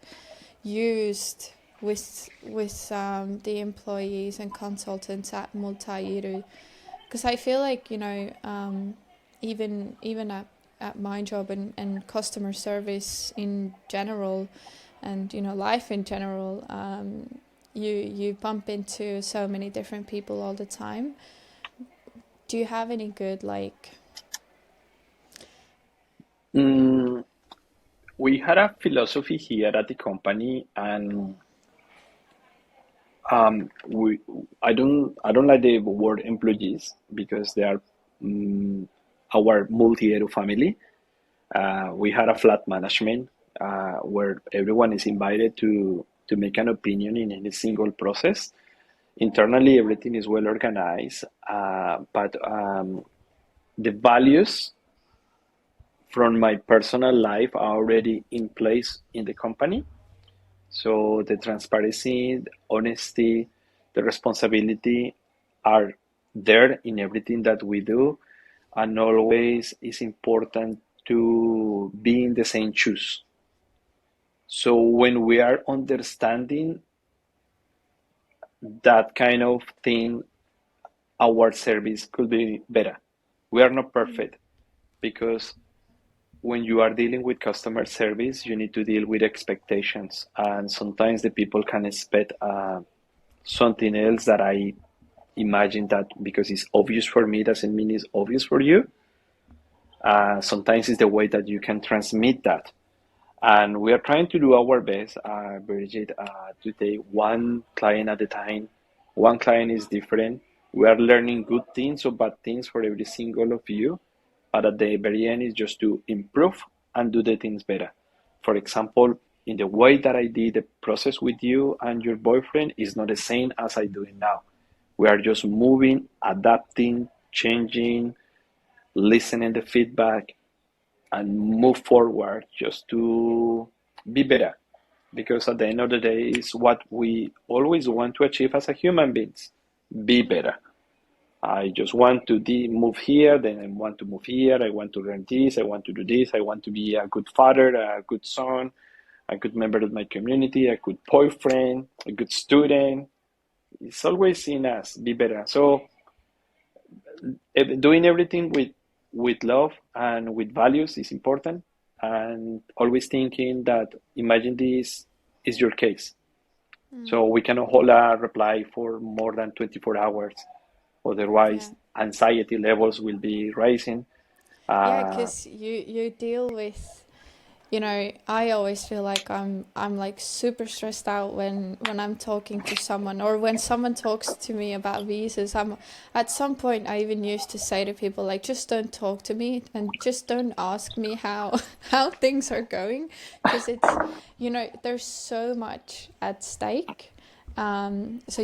used with the employees and consultants at Multi Edu? Because I feel like, you know, even at my job and customer service in general, and you know, life in general, you bump into so many different people all the time. Do you have any good, like, Mm, we had a philosophy here at the company, and we I don't like the word employees because they are mm our multi-edu family. We had a flat management where everyone is invited to make an opinion in any single process. Internally, everything is well organized, but the values from my personal life are already in place in the company. So the transparency, the honesty, the responsibility are there in everything that we do, and always is important to be in the same shoes. So when we are understanding that kind of thing, our service could be better. We are not mm, perfect because when you are dealing with customer service, you need to deal with expectations, and sometimes the people can expect something else that I imagine that because it's obvious for me doesn't mean it's obvious for you. Sometimes it's the way that you can transmit that. And we are trying to do our best, Bridget, to take one client at a time. One client is different. We are learning good things or bad things for every single of you. But at the very end, is just to improve and do the things better. For example, in the way that I did the process with you and your boyfriend is not the same as I do it now. We are just moving, adapting, changing, listening the feedback, and move forward just to be better. Because at the end of the day, is what we always want to achieve as a human beings: be better. I just want to move here, then I want to move here. I want to learn this. I want to do this. I want to be a good father, a good son, a good member of my community, a good boyfriend, a good student. It's always seen as be better. So doing everything with love and with values is important, and always thinking that imagine this is your case. Mm. So we cannot hold a reply for more than 24 hours. Yeah. Otherwise, anxiety levels will be rising. Yeah, Uh, because you deal with, I always feel like I'm like super stressed out when I'm talking to someone, or when someone talks to me about visas. I'm At some point I even used to say to people, like, just don't talk to me and just don't ask me how how things are going, because it's, there's so much at stake. So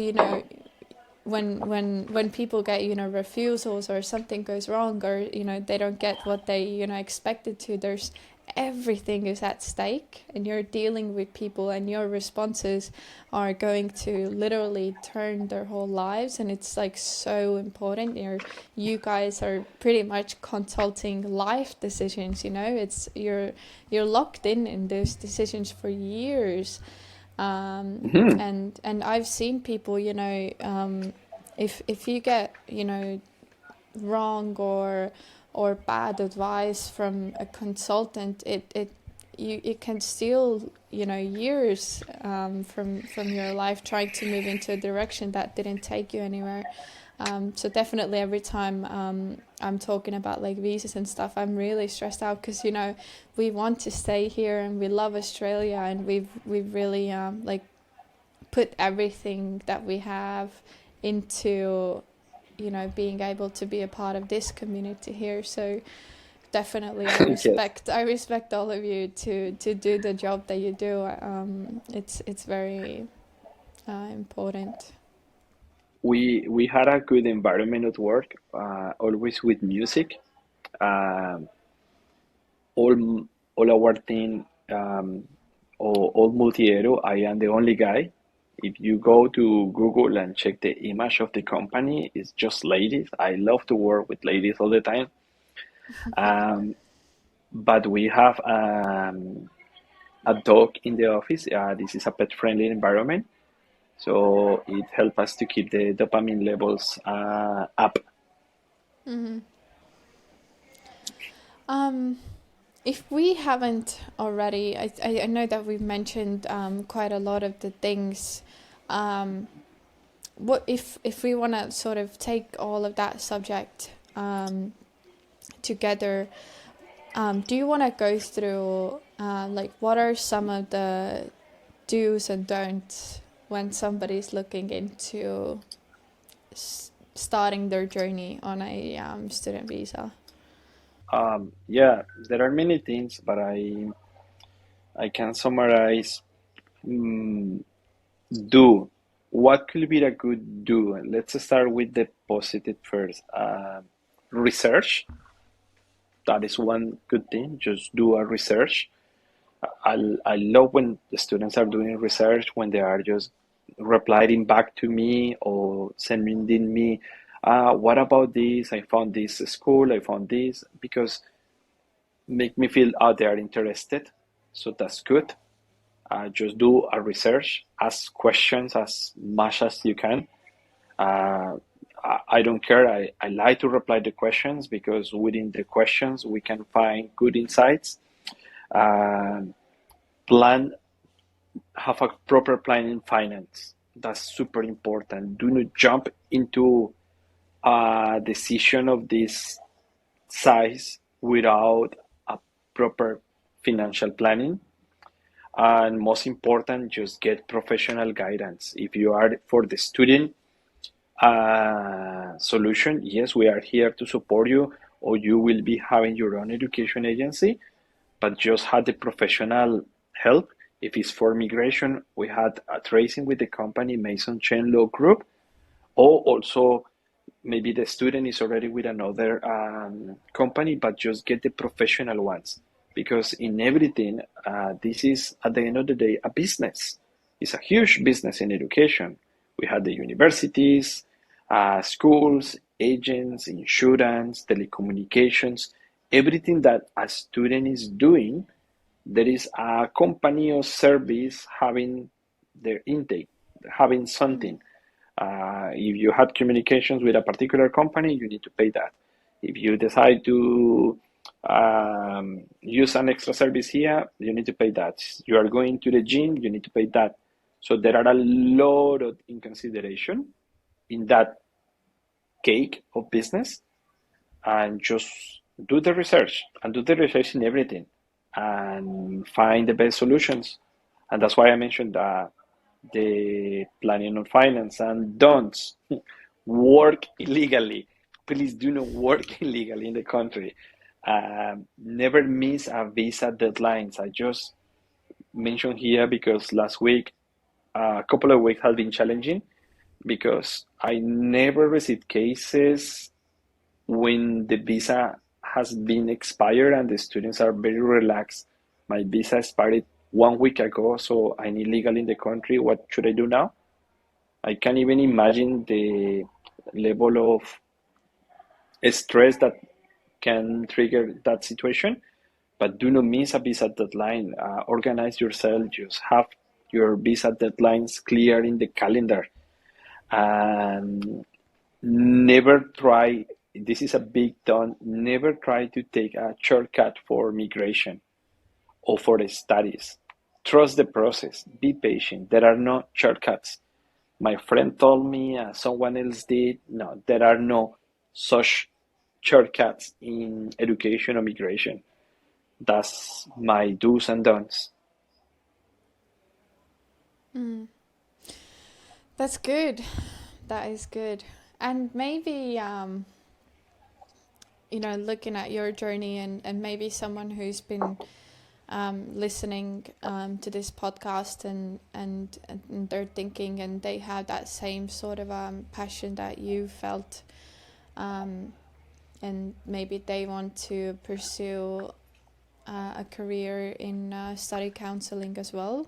when people get, refusals, or something goes wrong, or they don't get what they expected to, there's everything is at stake, and you're dealing with people, and your responses are going to literally turn their whole lives. And it's like so important. You guys are pretty much consulting life decisions. It's you're locked in those decisions for years. mhm. And I've seen people, if you get, wrong or bad advice from a consultant, it can steal, years from your life, trying to move into a direction that didn't take you anywhere. So definitely every time I'm talking about like visas and stuff, I'm really stressed out, because we want to stay here and we love Australia, and we've really like put everything that we have into being able to be a part of this community here. So definitely I Yes, respect I respect all of you to do the job that you do. It's very important. we had a good environment at work, always with music. Um, all all our team, all Multi Edu, I am the only guy. If you go to Google and check the image of the company, it's just ladies. I love to work with ladies all the time. Um, but we have a dog in the office. This is a pet-friendly environment, so it helps us to keep the dopamine levels up. Hmm. um if we haven't already, I know that we've mentioned quite a lot of the things. um what if we want to sort of take all of that subject together? Do you want to go through like what are some of the do's and don'ts when somebody's looking into starting their journey on a student visa? Yeah, there are many things, but I can summarize. Mm, do. What could be a good do? Let's start with the positive first. Research. That is one good thing. Just do a research. I love when the students are doing research, when they are just replying back to me or sending me, what about this? I found this school, I found this, because make me feel they are interested. So that's good. Just do a research, ask questions as much as you can. Uh, I don't care. I like to reply the questions, because within the questions we can find good insights. Uh, Plan, have a proper plan in finance. That's super important. Do not jump into a decision of this size without a proper financial planning. And most important, just get professional guidance. If you are for the student solution, yes, we are here to support you, or you will be having your own education agency, but just had the professional help. If it's for migration, we had a tracing with the company Mason Chain Law Group, or also maybe the student is already with another company, but just get the professional ones. Because in everything, this is at the end of the day a business. It's a huge business in education. We have the universities, schools, agents, insurance, telecommunications, everything that a student is doing, there is a company or service having their intake, having Mm. something. If you had communications with a particular company, you need to pay that. If you decide to use an extra service here, you need to pay that. You are going to the gym, you need to pay that. So there are a lot of in consideration in that cake of business, and just do the research and do the research in everything and find the best solutions. And that's why I mentioned the planning on finance, and don't work illegally. Please do not work illegally in the country. Never miss a visa deadlines. I just mentioned here because last week, a couple of weeks have been challenging because I never received cases when the visa has been expired and the students are very relaxed. My visa expired 1 week ago, so I'm illegal in the country. What should I do now? I can't even imagine the level of stress that can trigger that situation. But do not miss a visa deadline. Organize yourself. Just have your visa deadlines clear in the calendar. And never try, this is a big don, never try to take a shortcut for migration or for the studies. Trust the process. Be patient. There are no shortcuts. My friend told me, someone else did. No, there are no such shortcuts in education or migration. That's my do's and don'ts. Mm. That's good. That is good. And maybe, looking at your journey and maybe someone who's been listening to this podcast and they're thinking and they have that same sort of passion that you felt, um, and maybe they want to pursue a career in study counseling as well.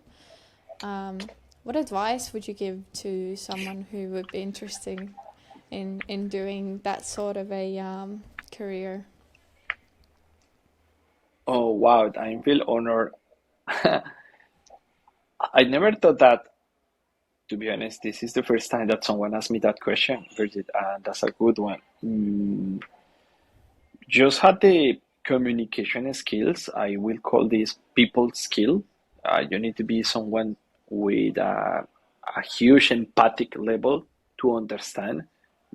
Um, what advice would you give to someone who would be interested in doing that sort of a career? Oh, wow, I feel honored. I never thought that, to be honest. This is the first time that someone asked me that question, Bridget, and that's a good one. Just had the communication skills. I will call this people skill. You need to be someone with a huge empathic level to understand,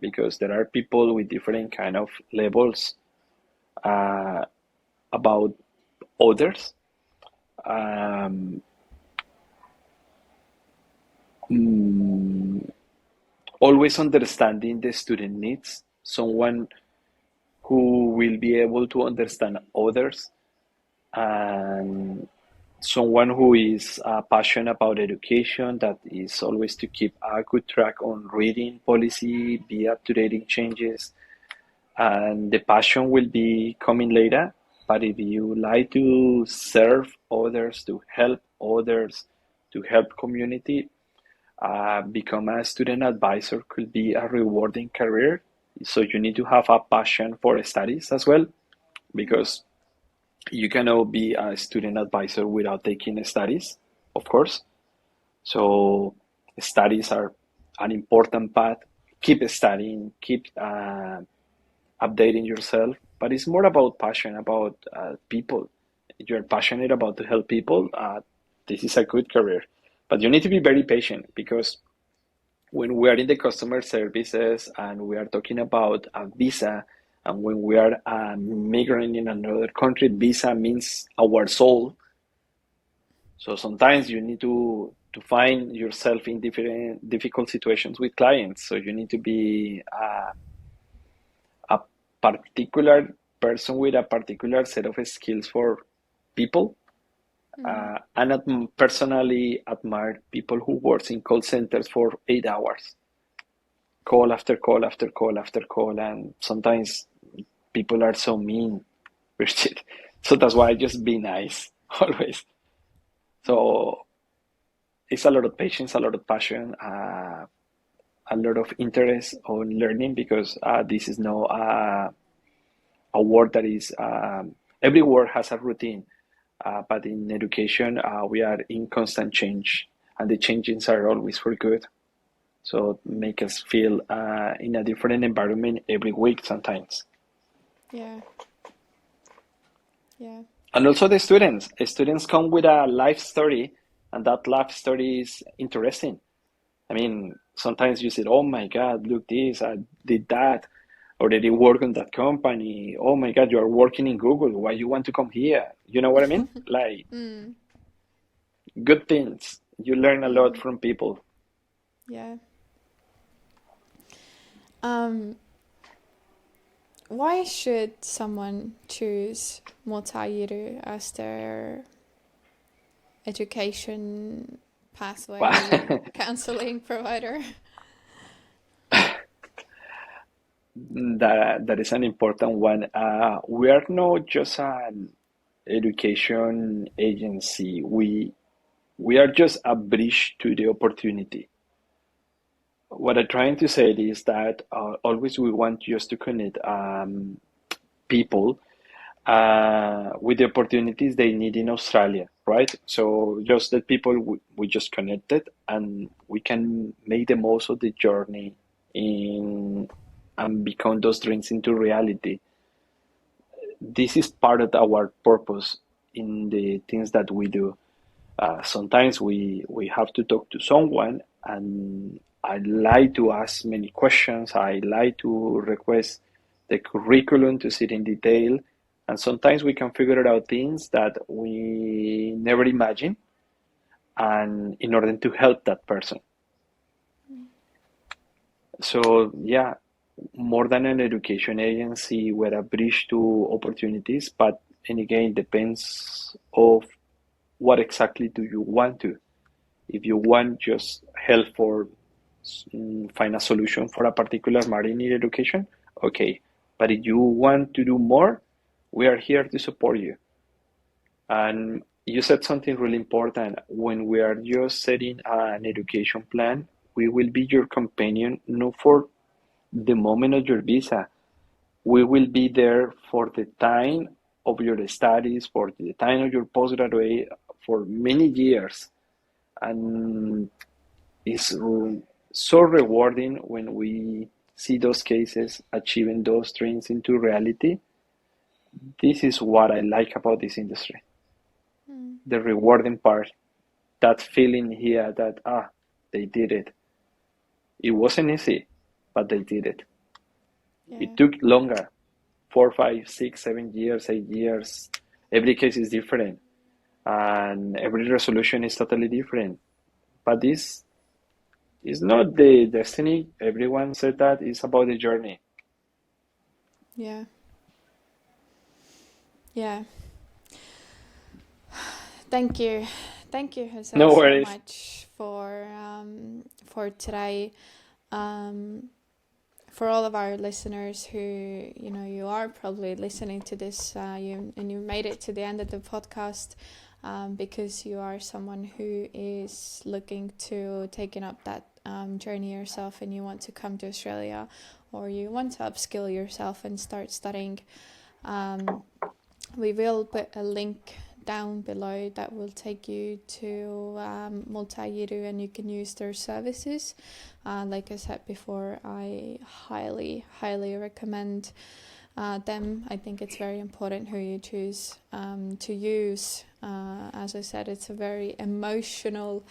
because there are people with different kind of levels uh, about others. Um, mm, Always understanding the student needs. Someone who will be able to understand others, and someone who is passionate about education, that is always to keep a good track on reading policy, be up to date in changes, and the passion will be coming later. But if you like to serve others, to help others, to help community, become a student advisor could be a rewarding career. So you need to have a passion for studies as well, because you cannot be a student advisor without taking studies, of course. So studies are an important part. Keep studying, keep updating yourself, but it's more about passion, about people. If you're passionate about to help people, this is a good career. But you need to be very patient, because when we are in the customer services and we are talking about a visa, and when we are a migrant in another country, visa means our soul. So sometimes you need to find yourself in different difficult situations with clients. So you need to be a particular person with a particular set of skills for people. Mm. And personally admire people who work in call centers for 8 hours call after call after call after call, and sometimes people are so mean, Bridget. So that's why I just be nice always. So it's a lot of patience, a lot of passion, a lot of interest on learning because this is no a word that is every word has a routine, but in education we are in constant change, and the changes are always for good. So make us feel in a different environment every week sometimes. Yeah. Yeah. And also the students come with a life story, and that life story is interesting. I mean, sometimes you said, "Oh my God, look this, I did that," or did you work on that company? Oh my God, you are working in Google. Why you want to come here? You know what I mean? Like Mm. good things. You learn a lot Mm. from people. Yeah. Um, why should someone choose Multi Edu as their education pathway Wow. counseling provider? That is an important one. We are not just an education agency. We are just a bridge to the opportunity. What I'm trying to say is that always we want just to connect people with the opportunities they need in Australia, right? So just that people we just connected and we can make the most of the journey in and become those dreams into reality. This is part of our purpose in the things that we do. Sometimes we have to talk to someone, and I like to ask many questions. I like to request the curriculum to sit in detail, and sometimes we can figure out things that we never imagined, and in order to help that person. So yeah, more than an education agency, we're a bridge to opportunities, but and again depends of what exactly do you want to. If you want just help for find a solution for a particular marine education, okay. But if you want to do more, we are here to support you. And you said something really important. When we are just setting an education plan, we will be your companion, not for the moment of your visa. We will be there for the time of your studies, for the time of your postgraduate, for many years. And it's so rewarding when we see those cases achieving those dreams into reality. This is what I like about this industry. Mm. The rewarding part, that feeling here that they did it. It wasn't easy, but they did it. Yeah. It took longer, 4, 5, 6, 7 years, 8 years. Every case is different, and every resolution is totally different. But this is not the destiny. Everyone said that it's about the journey. Yeah. Yeah. Thank you. Thank you, Jose, No so worries. much for today. Um, for all of our listeners who, you are probably listening to this, and you made it to the end of the podcast, because you are someone who is looking to taking up that journey yourself, and you want to come to Australia, or you want to upskill yourself and start studying. We will put a link down below that will take you to Multi Edu, and you can use their services. Like I said before, I highly recommend them. I think it's very important who you choose to use. As I said, it's a very emotional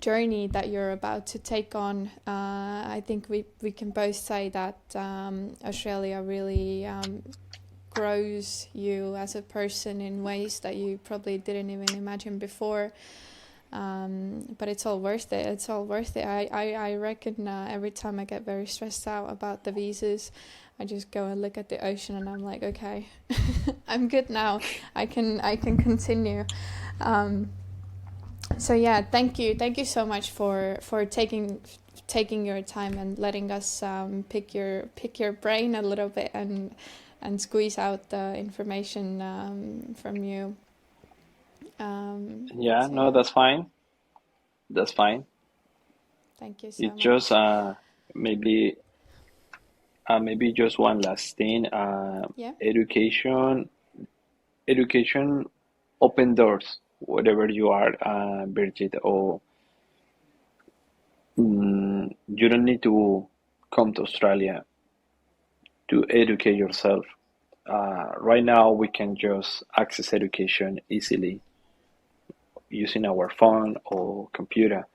journey that you're about to take on. I think we can both say that Australia really grows you as a person in ways that you probably didn't even imagine before. But it's all worth it. It's all worth it. I reckon every time I get very stressed out about the visas, I just go and look at the ocean and I'm like, okay, I'm good now. I can continue. So yeah, thank you so much for taking your time and letting us pick your brain a little bit and squeeze out the information from you. Yeah, So no, yeah, that's fine. That's fine. thank you so It's just much. maybe maybe just one last thing. Yeah. Education, education open doors, whatever you are, Birgit, or you don't need to come to Australia to educate yourself. Right now, we can just access education easily using our phone or computer.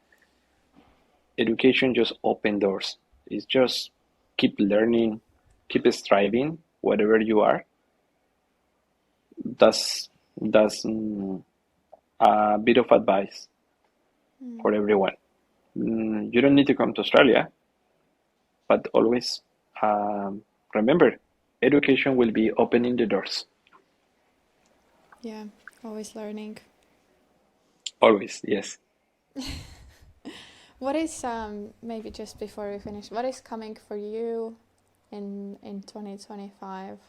Education just open doors. It's just keep learning, keep striving, whatever you are. That's a bit of advice Mm, for everyone. You don't need to come to Australia, but always um, remember, education will be opening the doors. yeah. Always learning. Always, yes. What is maybe just before we finish, what is coming for you in 2025?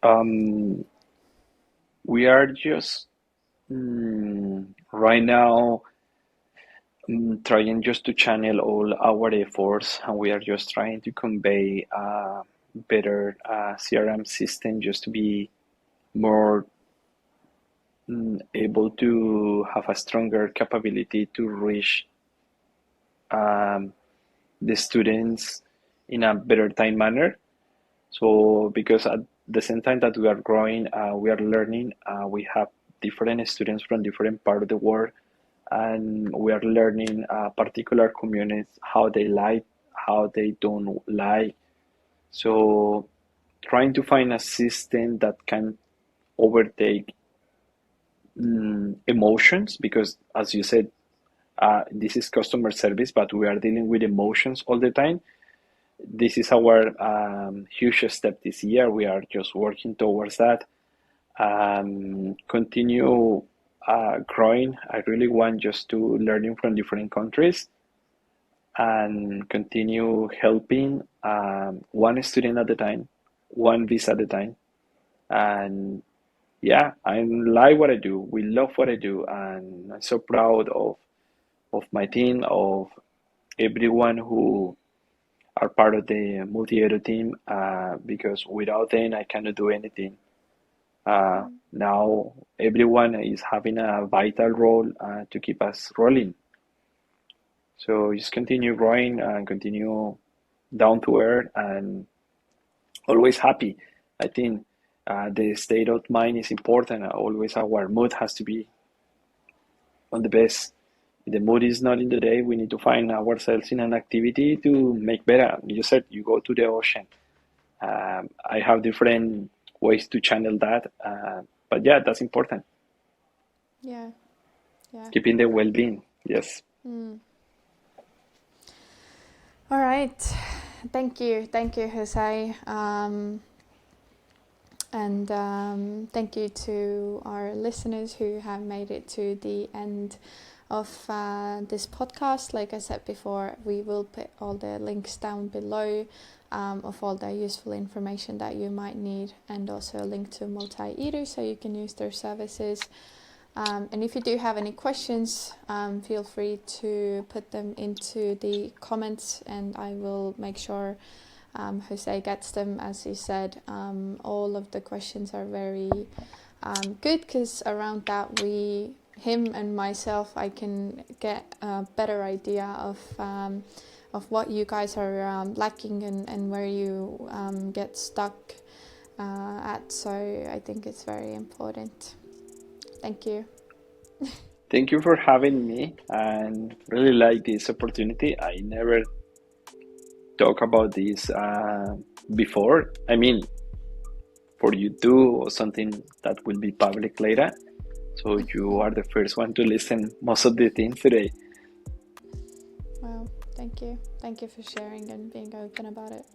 Um, we are just right now trying just to channel all our efforts, and we are just trying to convey a better CRM system just to be more able to have a stronger capability to reach um, the students in a better time manner. So, because at the same time that we are growing, we are learning. We have different students from different part of the world, and we are learning particular communities how they like, how they don't like. So, trying to find a system that can overtake emotions, because as you said, this is customer service, but we are dealing with emotions all the time. This is our huge step this year. We are just working towards that. Continue growing. I really want just to learning from different countries and continue helping one student at a time, one visa at a time. And yeah, I like what I do. We love what I do, and I'm so proud of my team, of everyone who are part of the Multi Edu team, because without them, I cannot do anything. Mm, Now, everyone is having a vital role to keep us rolling. So just continue growing and continue down to earth and always happy. I think the state of mind is important. Always our mood has to be on the best. If the mood is not in the day, we need to find ourselves in an activity to make better. You said you go to the ocean. I have different ways to channel that, but yeah, that's important. yeah, yeah. Keeping the well-being. Yes. Mm. All right. Thank you, Jose. And thank you to our listeners who have made it to the end of this podcast. Like I said before, we will put all the links down below of all the useful information that you might need, and also a link to Multi Edu so you can use their services. And if you do have any questions, feel free to put them into the comments, and I will make sure Jose gets them. As you said, all of the questions are very good, because around that him and myself, I can get a better idea of what you guys are lacking, and where you get stuck at. So I think it's very important. Thank you. Thank you for having me and really like this opportunity. I never talk about this before. I mean, for YouTube or something that will be public later. So you are the first one to listen most of the things today. Well, thank you. Thank you for sharing and being open about it.